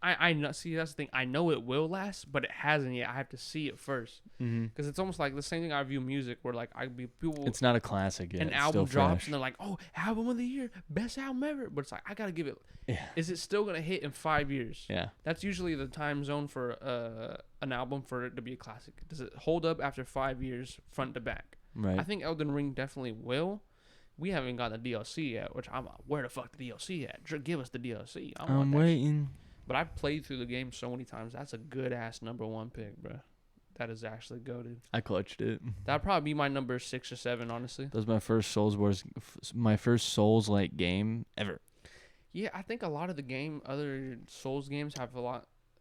I know. See, that's the thing. I know it will last, but it hasn't yet. I have to see it first, because it's almost like the same thing I view music, where like people. It's not a classic yet. An It's album still drops fresh. and they're like, "Oh, album of the year, best album ever," but it's like I gotta give it. Yeah. Is it still gonna hit in 5 years? Yeah. That's usually the time zone for an album for it to be a classic. Does it hold up after 5 years, front to back? Right. I think Elden Ring definitely will. We haven't got the DLC yet, which where the fuck the DLC at? Give us the DLC. I'm waiting. But I've played through the game so many times. That's a good ass number one pick, bro. That is actually goated. I clutched it. That'd probably be my number 6 or 7, honestly. That was my first Souls-like game ever. Yeah, I think a lot of other Souls games have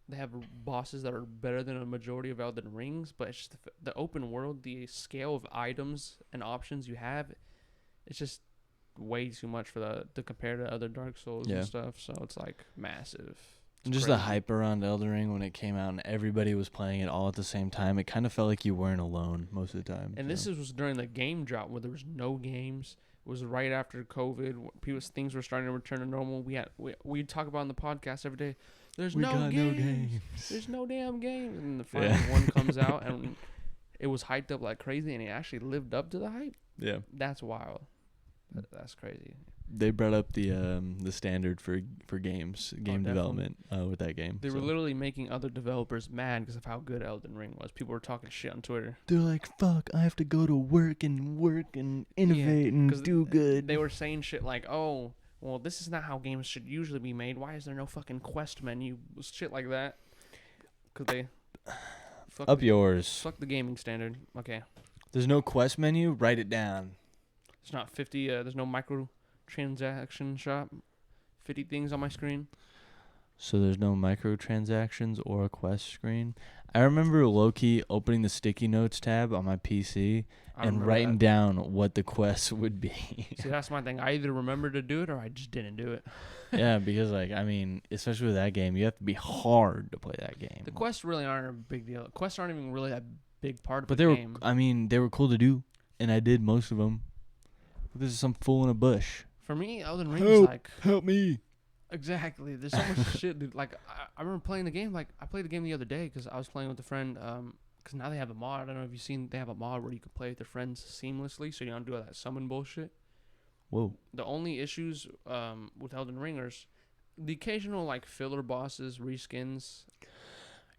they have bosses that are better than a majority of Elden Rings, but it's just the open world, the scale of items and options you have, it's just way too much to compare to other Dark Souls and stuff. So it's like massive. And just the hype around Elden Ring when it came out and everybody was playing it all at the same time, it kind of felt like you weren't alone most of the time. And this was during the game drop where there was no games. It was right after COVID. Things were starting to return to normal. We talk about on the podcast every day. There's no games. There's no damn games. And the final one comes out and it was hyped up like crazy, and it actually lived up to the hype. Yeah. That's wild. That's crazy. They brought up the standard for game development with that game. They were literally making other developers mad because of how good Elden Ring was. People were talking shit on Twitter. They're like, "Fuck! I have to go to work and innovate and do good." They were saying shit like, "Oh, well, this is not how games should usually be made. Why is there no fucking quest menu?" Shit like that. Because they yours. Fuck the gaming standard. Okay. There's no quest menu. Write it down. It's not 50. There's no microtransaction shop. 50 things on my screen. So there's no microtransactions or a quest screen. I remember low-key opening the sticky notes tab on my PC and writing down what the quests would be. See, that's my thing. I either remember to do it or I just didn't do it. Yeah, because especially with that game, you have to be hard to play that game. The quests really aren't a big deal. Quests aren't even really that big part of but the game. They were cool to do, and I did most of them. This is some fool in a bush. For me, Elden Ring is like... Help me. Exactly. There's so much shit, dude. Like, I remember playing the game. Like, I played the game the other day because I was playing with a friend. Because now they have a mod. I don't know if you've seen. They have a mod where you can play with your friends seamlessly, so you don't do all that summon bullshit. Whoa. The only issues with Elden Ringers, the occasional like filler bosses, reskins.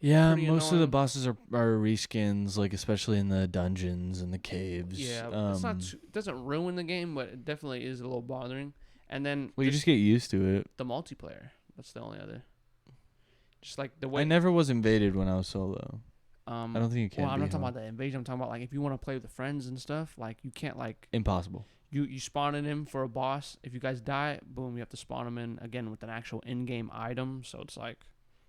Yeah, Pretty most of the annoying. bosses are reskins, like especially in the dungeons and the caves. Yeah, it's not. It doesn't ruin the game, but it definitely is a little bothering. And then Well, you just just get used to it. the multiplayer. That's the only other. Just like the I way. never was invaded when I was solo. I don't think you Well, can I'm be, not talking huh? about the invasion. I'm talking about like if you want to play with the friends and stuff. Like you can't like Impossible. you spawn in him for a boss. If you guys die, boom, you have to spawn him in again with an actual in-game item. So it's like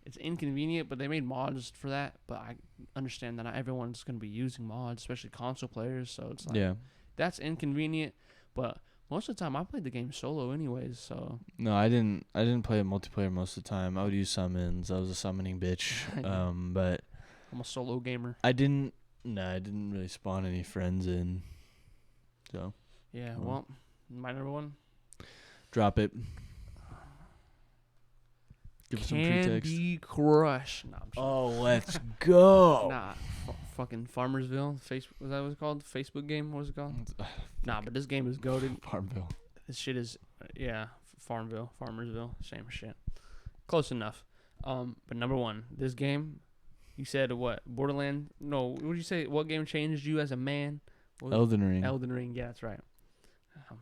it's inconvenient, but they made mods for that. But I understand that not everyone's gonna be using mods, especially console players. So it's like Yeah. that's inconvenient. But most of the time, I played the game solo anyways. So No, I didn't. I didn't play multiplayer most of the time. I would use summons. I was a summoning bitch. But I'm a solo gamer. I didn't. No, I didn't really spawn any friends in. So Yeah. Well. Well, my number one. drop it. Give us some pretext. Candy Crush. Nah, I'm just Oh, let's go. nah, fucking Farmersville. Was that what it's called? Facebook game. What was it called? Nah, but this game is goated. Farmville. This shit is yeah, Farmersville, same shit. Close enough. But number one, this game. You said what? Borderland? No, what did you say? What game changed you as a man? What was Elden Ring. Elden Ring. Yeah, that's right.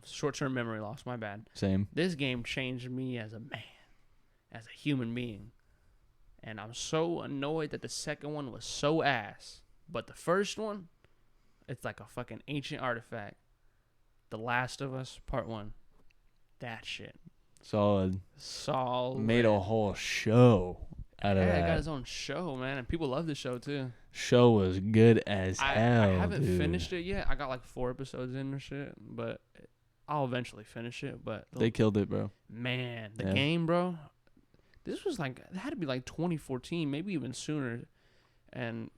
Short-term memory loss. My bad. Same. This game changed me as a man, as a human being. And I'm so annoyed that the second one was so ass. But the first one, it's like a fucking ancient artifact. The Last of Us Part 1. That shit. Solid. Solid. Made a whole show out of Yeah, that. he got his own show, man. And people love the show, too. Show was good as hell, I haven't dude. finished it yet. I got like 4 episodes in or shit. But I'll eventually finish it. But They killed it, bro. man, the Yeah. game, bro. This was like, it had to be like 2014, maybe even sooner. And,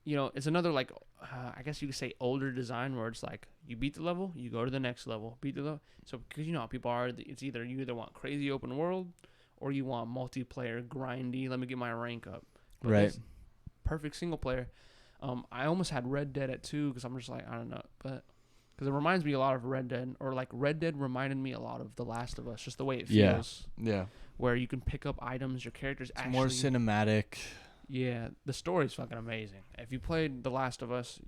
you know, it's another like, I guess you could say older design where it's like, you beat the level, you go to the next level, beat the level. So, because you know how people are, it's either you either want crazy open world or you want multiplayer, grindy, let me get my rank up. But Right. this perfect single player. I almost had Red Dead at 2 because I'm just like, I don't know. But, because it reminds me a lot of Red Dead, or like Red Dead reminded me a lot of The Last of Us, just the way it feels. Yeah. Where you can pick up items, your characters It's actually. more cinematic. Yeah, the story's fucking amazing. If you played The Last of Us,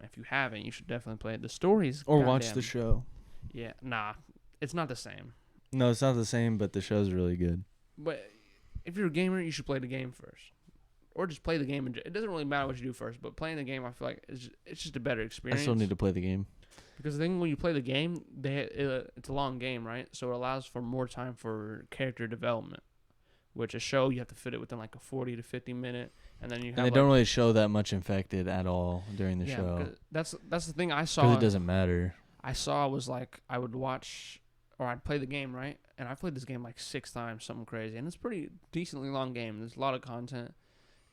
if you haven't, you should definitely play it. The story's Or watch goddamn- the show. Yeah, nah, it's not the same. No, it's not the same, but the show's really good. But if you're a gamer, you should play the game first, or just play the game. It doesn't really matter what you do first, but playing the game, I feel like it's just a better experience. I still need to play the game. Because the thing when you play the game, it's a long game, right? So it allows for more time for character development. Which a show you have to fit it within like a 40 to 50 minute, and then you have. And they don't really show that much infected at all during the show. That's the thing I saw. Because it doesn't matter. I saw was like I would watch or I'd play the game, right? And I played this game like 6 times, something crazy, and it's a pretty decently long game. There's a lot of content,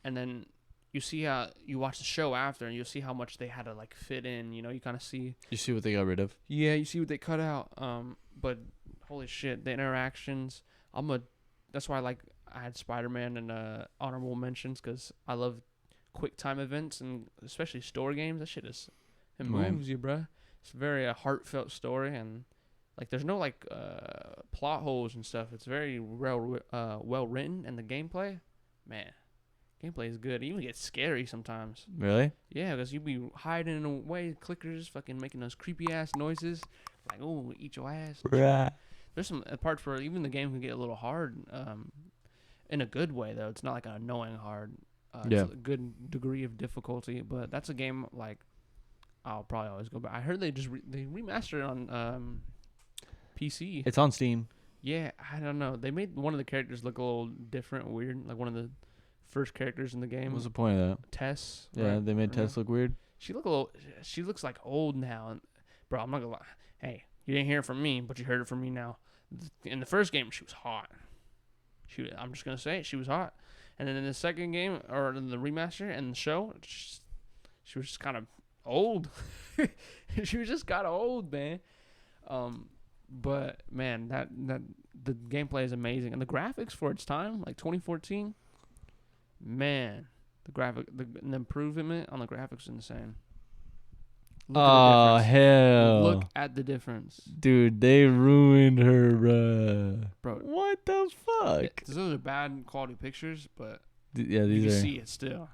and then you see how you watch the show after, and you'll see how much they had to like fit in. You know, you kind of see. You see what they got rid of? Yeah, you see what they cut out. But holy shit, the interactions. That's why I had Spider-Man and honorable mentions because I love quick time events and especially story games. That shit it Right. moves you, bruh. It's a very heartfelt story and like there's no like plot holes and stuff. It's very well written and the gameplay, man, gameplay is good. It even gets scary sometimes. Really? Yeah, because you be hiding away, clickers fucking making those creepy ass noises, like oh eat your ass. Right. There's some parts where even the game can get a little hard, in a good way though. It's not like an annoying hard. Yeah. It's a good degree of difficulty, but that's a game like I'll probably always go back. I heard they just they remastered it on PC. It's on Steam. Yeah, I don't know. They made one of the characters look a little different, weird, like one of the first characters in the game. What's the point of that? Tess. Yeah, right? they made Tess look weird. She looks like old now, and bro, I'm not gonna lie. Hey, you didn't hear it from me, but you heard it from me now. In the first game, she was hot. I'm just gonna say it, she was hot. And then in the second game, or in the remaster and the show, she was just kind of old. She was just kind of old, man. But man, that the gameplay is amazing, and the graphics for its time, like 2014, man, the improvement on the graphics is insane. Look at the Oh difference. Look hell, at the difference, dude, they ruined her, bruh. bro. What the fuck? Those are bad quality pictures, but Yeah, you can these are. see it still.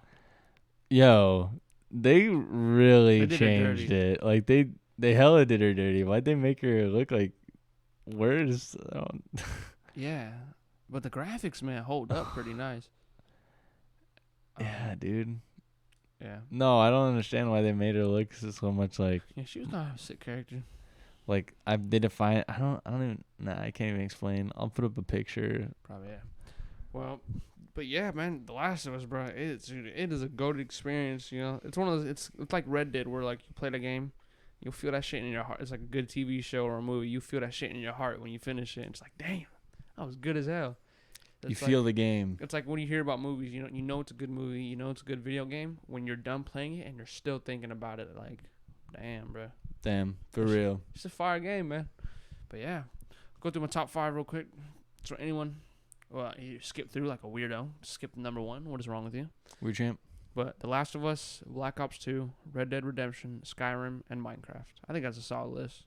Yo, they really They did her changed dirty. it. Like they hella did her dirty. Why'd they make her look like worse? Yeah, but the graphics, man, hold up pretty nice. Yeah, dude. Yeah. No, I don't understand why they made her look so much Yeah, she was not a sick character. like they define. I don't even. Nah, I can't even explain. I'll put up a picture. Probably, yeah. Well, but yeah, man, The Last of Us, bro, it is a goated experience. You know, it's one of those. It's like Red Dead, where like you play the game, you'll feel that shit in your heart. It's like a good TV show or a movie. You feel that shit in your heart when you finish it. It's like, damn, that was good as hell. You It's feel the game. It's like when you hear about movies, you know it's a good movie, you know it's a good video game. When you're done playing it and you're still thinking about it, like, damn, bro, Damn, for real. it's a fire game, man. But yeah, go through my top 5 real quick. So anyone, well, you skip through like a weirdo, skip number 1. What is wrong with you? We champ. But The Last of Us, Black Ops 2, Red Dead Redemption, Skyrim, and Minecraft. I think that's a solid list.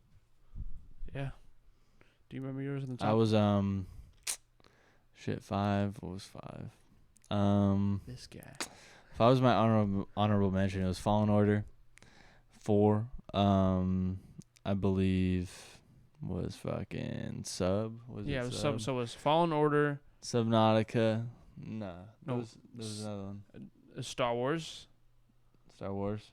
Yeah. Do you remember yours in the top? I was 5. What was 5? This guy. If I was my honorable mention, it was Fallen Order. 4. I believe was fucking Sub. Was Yeah, it it was Sub? so it was Fallen Order, Subnautica. Nah, No. there was another one. Star Wars, Star Wars.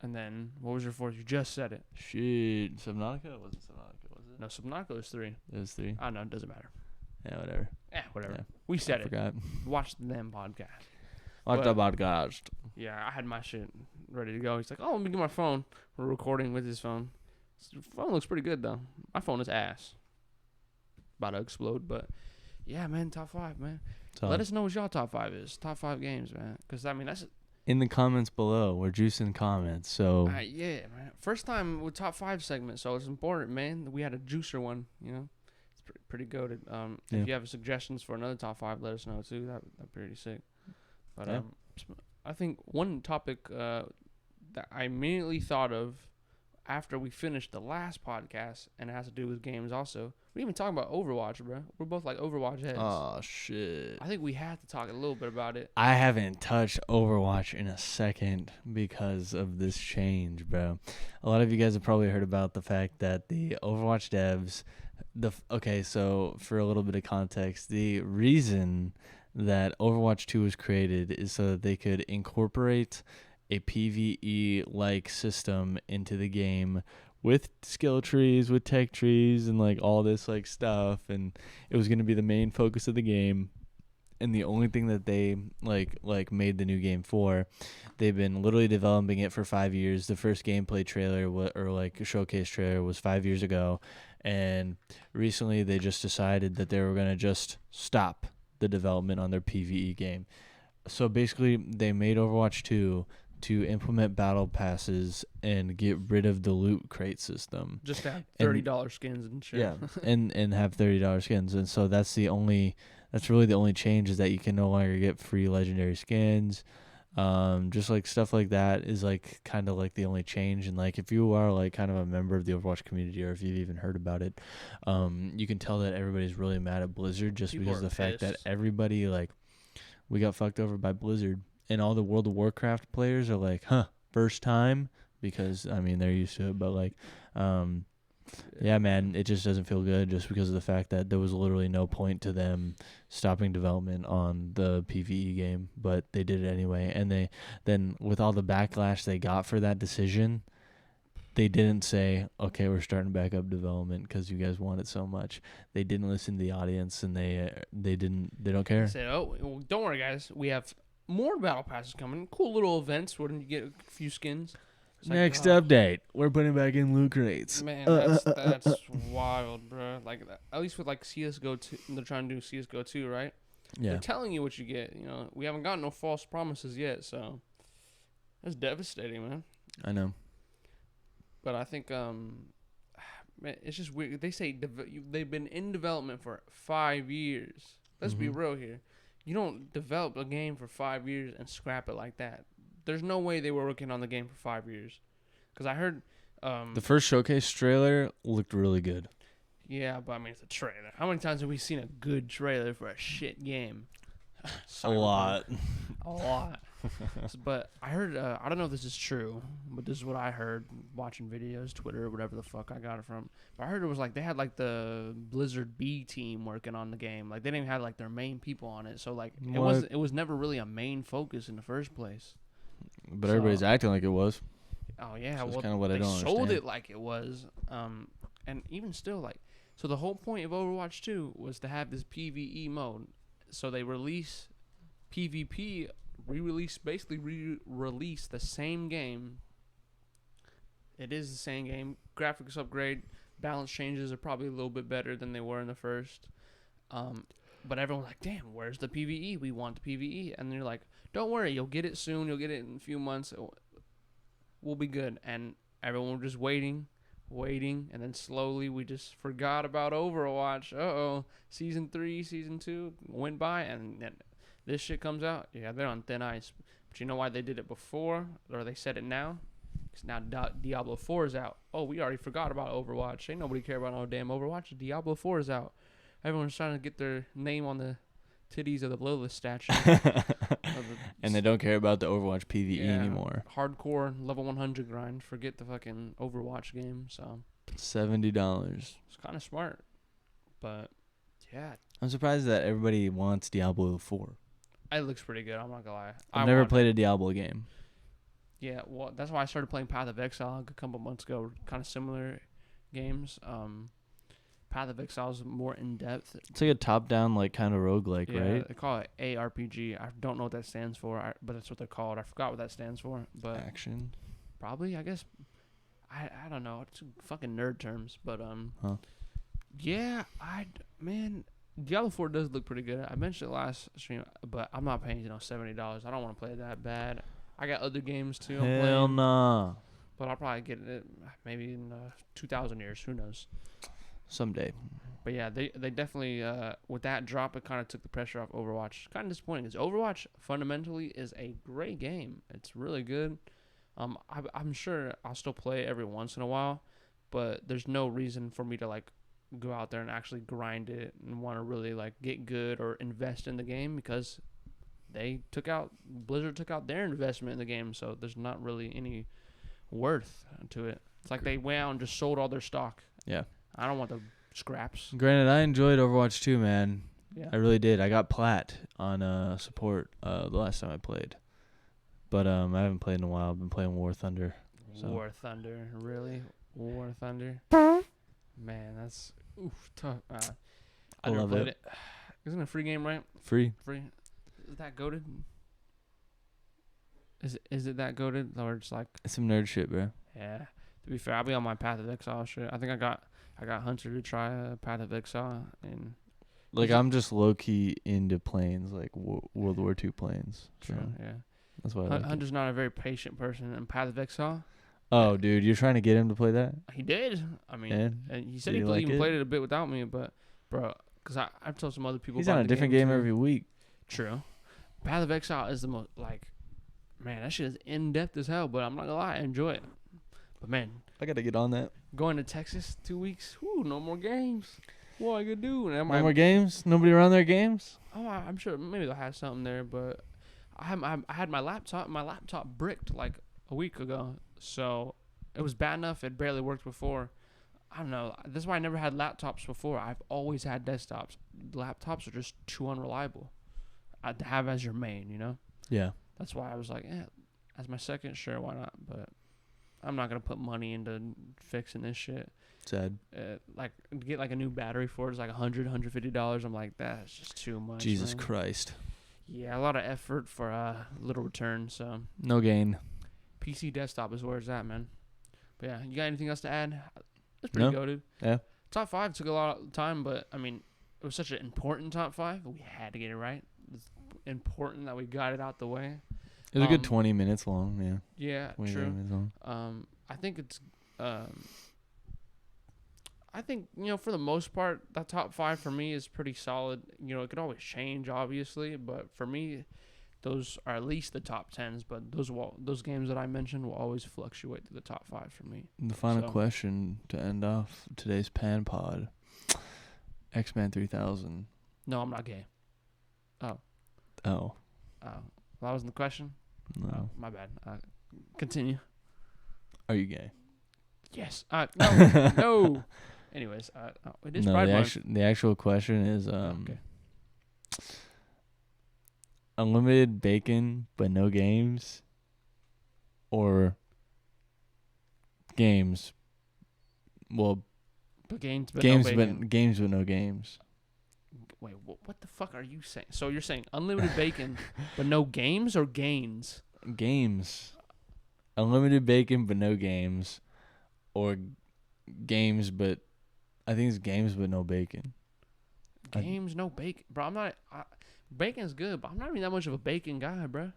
and then what was your 4th? You just said it. Shit, Subnautica. It wasn't Subnautica, was it? No, Subnautica was 3. It was 3. I don't know. It doesn't matter. Yeah, whatever. Whatever. Yeah, We said I it. forgot. Watch them podcast. Watch But- the podcast. Yeah, I had my shit ready to go. He's like, oh, let me get my phone. We're recording with his phone. His phone looks pretty good, though. My phone is ass. About to explode, but yeah, man, top 5, man. So Let us know what y'all top 5 is. Top 5 games, man. Because, I mean, that's... in the comments below, we're juicing comments. So yeah, man. First time with top 5 segment, so it's important, man. We had a juicer one, you know. It's pretty goated. Yeah. If you have suggestions for another top 5, let us know too. That'd pretty sick. But Yeah. I think one topic that I immediately thought of after we finished the last podcast, and it has to do with games also. We didn't even talk about Overwatch, bro. We're both like Overwatch heads. oh shit. I think we had to talk a little bit about it. I haven't touched Overwatch in a second because of this change, bro. A lot of you guys have probably heard about the fact that the Overwatch devs, okay, so for a little bit of context, the reason that Overwatch 2 was created is so that they could incorporate a PvE-like system into the game with skill trees, with tech trees, and like all this like stuff, and it was going to be the main focus of the game. And the only thing that they like made the new game for, they've been literally developing it for 5 years. The first gameplay trailer or like showcase trailer was 5 years ago, and recently they just decided that they were gonna just stop the development on their PvE game. So basically, they made Overwatch 2 to implement battle passes and get rid of the loot crate system. Just to have $30 skins and shit. Yeah, and have $30 skins, and so that's really the only change, is that you can no longer get free legendary skins. Just like stuff like that is like kind of like the only change. And like if you are like kind of a member of the Overwatch community, or if you've even heard about it, you can tell that everybody's really mad at Blizzard just People because are of the fact that pissed. everybody like we got fucked over by Blizzard, and all the World of Warcraft players are like, first time, because I mean they're used to it, but like yeah, man, it just doesn't feel good just because of the fact that there was literally no point to them stopping development on the PvE game, but they did it anyway. And then with all the backlash they got for that decision, they didn't say, okay, we're starting back up development because you guys want it so much. They didn't listen to the audience, and they don't care. They said, oh, well, don't worry, guys. We have more battle passes coming. Cool little events where you get a few skins. It's like, Next oh, update, we're putting back in loot crates. Man, that's wild, bro. Like, at least with like CS:GO 2, they're trying to do CS:GO 2, right? Yeah, They're telling you what you get. You know, we haven't gotten no false promises yet, so that's devastating, man. I know. But I think, man, it's just weird. They say they've been in development for 5 years. Let's be real here. You don't develop a game for 5 years and scrap it like that. There's no way they were working on the game for 5 years. Because I heard. The first showcase trailer looked really good. Yeah, but I mean, it's a trailer. How many times have we seen a good trailer for a shit game? A lot. A lot. But I heard, I don't know if this is true, but this is what I heard watching videos, Twitter, whatever the fuck I got it from. But I heard it was like they had like the Blizzard B team working on the game. Like they didn't even have like their main people on it. So like it was never really a main focus in the first place. But everybody's acting like it was. Oh yeah, So well kind of what they I don't sold understand. it like it was. And even still like, so the whole point of Overwatch 2 was to have this PvE mode. So they release PvP, re-release the same game. It is the same game. Graphics upgrade, balance changes are probably a little bit better than they were in the first. But everyone's like, damn, where's the PvE? We want the PvE. And they're like, don't worry, you'll get it soon. You'll get it in a few months. We'll be good. And everyone was just waiting, and then slowly we just forgot about Overwatch. Season 3, Season 2 went by, and then this shit comes out. Yeah, they're on thin ice. But you know why they did it before, or they said it now? Because now Diablo 4 is out. Oh, we already forgot about Overwatch. Ain't nobody care about no damn Overwatch. Diablo 4 is out. Everyone's trying to get their name on the titties of the Lilith statue. And they don't care about the Overwatch PvE anymore. Hardcore level 100 grind. Forget the fucking Overwatch game. So $70. it's kind of smart. But yeah, I'm surprised that everybody wants Diablo 4. it looks pretty good. I'm not gonna lie. I've never played a Diablo game. Yeah, well, that's why I started playing Path of Exile a couple months ago. Kind of similar games. Path of Exile is more in depth. It's like a top-down, like kind of roguelike, right? They call it ARPG. I don't know what that stands for, but that's what they're called. I forgot what that stands for, but Action. probably, I guess. I don't know. It's fucking nerd terms, but Huh. yeah, man, Diablo 4 does look pretty good. I mentioned it last stream, but I'm not paying $70. I don't want to play it that bad. I got other games too. Hell nah. But I'll probably get it maybe in 2,000 years. Who knows? Someday. But yeah, they definitely with that drop, it kind of took the pressure off Overwatch. Kind of disappointing because Overwatch fundamentally is a great game. It's really good. I'm sure I'll still play it every once in a while, but there's no reason for me to like go out there and actually grind it and want to really like get good or invest in the game because Blizzard took out their investment in the game, so there's not really any worth to it. It's like they went out and just sold all their stock. Yeah. I don't want the scraps. Granted, I enjoyed Overwatch 2, man. Yeah. I really did. I got plat on support the last time I played. But I haven't played in a while. I've been playing War Thunder. So. War Thunder, really? War Thunder? Man, that's tough. I never love played it. it. Isn't it a free game, right? Free. Is that goated? Is it that goated? Or just like It's some nerd shit, bro. yeah. To be fair, I'll be on my Path of Exile shit. I think I got Hunter to try Path of Exile and Like, I'm just low-key into planes, like World War II planes. So true, yeah. that's why I like it. Hunter's not a very patient person in Path of Exile. Oh, dude, you're trying to get him to play that? He did. I mean, and he said Did he he like even it? played it a bit without me, but bro, because I've told some other people He's about on a the different game too. every week. True. Path of Exile is the most like, man, that shit is in depth as hell. But I'm not gonna lie, I enjoy it. But man, I got to get on that. going to Texas 2 weeks, whoo, no more games. What I could do? No more games? Nobody around their games? Oh, I'm sure maybe they'll have something there, but I had my laptop. My laptop bricked like a week ago, so it was bad enough it barely worked before. I don't know. That's why I never had laptops before. I've always had desktops. Laptops are just too unreliable to have as your main, you know? Yeah. That's why I was like, as my second, sure, why not? But I'm not going to put money into fixing this shit. Sad. Like, to get like a new battery for it is like $150. I'm like, that's just too much. Jesus man. Christ. Yeah, a lot of effort for little return, so. No gain. PC desktop is where it's at, man. But yeah, you got anything else to add? That's pretty goated. Yeah. Top 5 took a lot of time, but I mean, it was such an important top 5. We had to get it right. It's important that we got it out the way. It was a good 20 minutes long, yeah. Yeah, 20 true. minutes long. I think it's I think, for the most part, that top 5 for me is pretty solid. It could always change, obviously, but for me, those are at least the top 10s, but those games that I mentioned will always fluctuate to the top 5 for me. The final So- question to end off today's Pan Pod. Xman 3000. No, I'm not gay. Oh, That wasn't the question. no. Oh, my bad. Continue. Are you gay? Yes. No. No. Anyways, it is No, Pride the Month. the actual question is Okay. unlimited bacon but no games, or games. Well, But games, but games no bacon. but games but no games. Wait, what the fuck are you saying? So you're saying unlimited bacon, but no games or gains? Games. Unlimited bacon but no games, or games but I think it's games but no bacon. Games, no bacon, bro. I'm not. Bacon's good, but I'm not even that much of a bacon guy, bro.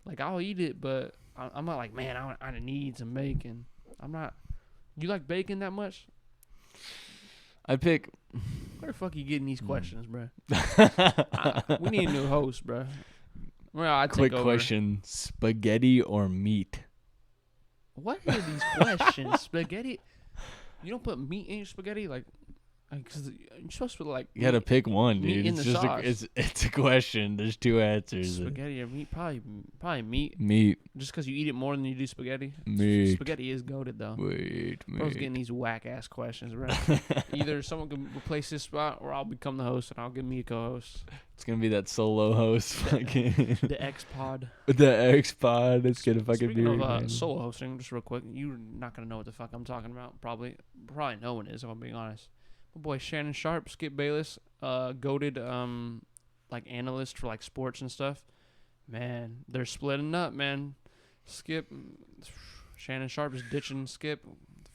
Like I'll eat it, but I'm not like, man, I need some bacon. I'm not. You like bacon that much? I pick. Where the fuck are you getting these questions, bro? We need a new host, bro. Well, I take Quick over. question: spaghetti or meat? What are these questions? Spaghetti? You don't put meat in your spaghetti, like, cause you're supposed to put like. You gotta pick one, meat dude. in It's the just sauce. it's a question. There's two answers. Spaghetti or meat? Probably meat. Meat. Just because you eat it more than you do spaghetti. Meat. Spaghetti is goated though. Wait, Bro's getting these whack ass questions, bro. Either someone can replace this spot, or I'll become the host and I'll give me a co-host. It's gonna be that solo host, fucking The X Pod. the X Pod. It's gonna fucking Speaking be. of solo hosting, just real quick, you're not gonna know what the fuck I'm talking about. Probably no one is. If I'm being honest. My boy Shannon Sharp, Skip Bayless, goated like analyst for like sports and stuff. Man, they're splitting up, man. Shannon Sharp is ditching Skip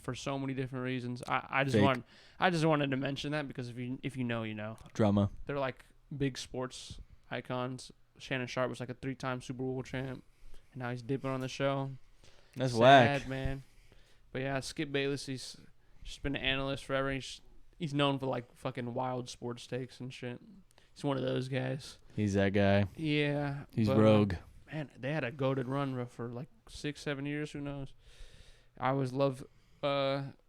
for so many different reasons. I just wanted to mention that because if you know, you know. Drama. They're like big sports icons. Shannon Sharp was like a 3-time Super Bowl champ, and now he's dipping on the show. That's Sad, whack. man. But yeah, Skip Bayless, he's just been an analyst forever. He's known for like fucking wild sports takes and shit. He's one of those guys. He's that guy. Yeah. He's but, rogue. Man, they had a goated run for like 6-7 years. Who knows? I always love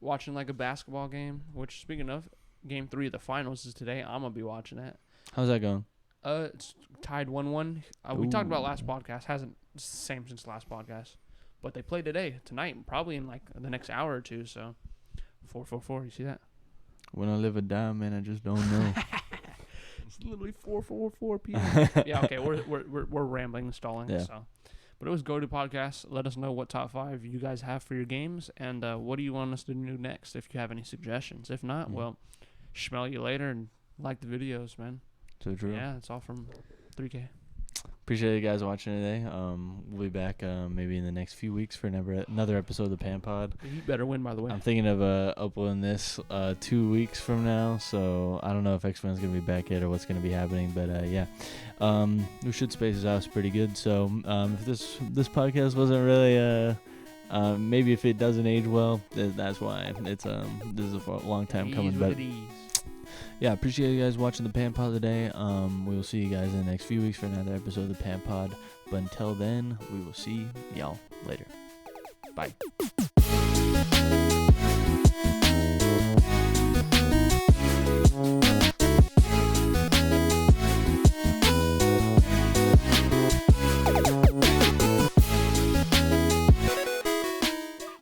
watching like a basketball game. Which, speaking of, Game 3 of the finals is today. I'm gonna be watching that. How's that going? It's tied 1-1. We talked about Ooh. last podcast. It's the same since last podcast. But they play tonight, probably in like the next hour or two. So 4-4-4. You see that? When I live or die, man, I just don't know. It's literally 4:44 p.m. Yeah, okay, we're rambling and stalling. Yeah. So, but it was Go To Podcast. Let us know what top 5 you guys have for your games, and what do you want us to do next? If you have any suggestions, if not, well, smell you later and like the videos, man. So true. Yeah, it's all from 3K. Appreciate you guys watching today. We'll be back maybe in the next few weeks for another episode of the Pan Pod. You better win, by the way. I'm thinking of uploading this 2 weeks from now, so I don't know if Xman's gonna be back yet or what's gonna be happening, but yeah, we should space this out pretty good. So if this podcast wasn't really maybe if it doesn't age well, that's why. It's this is a long time coming, but yeah, appreciate you guys watching the Pan Pod today. We will see you guys in the next few weeks for another episode of the Pan Pod. But until then, we will see y'all later. Bye.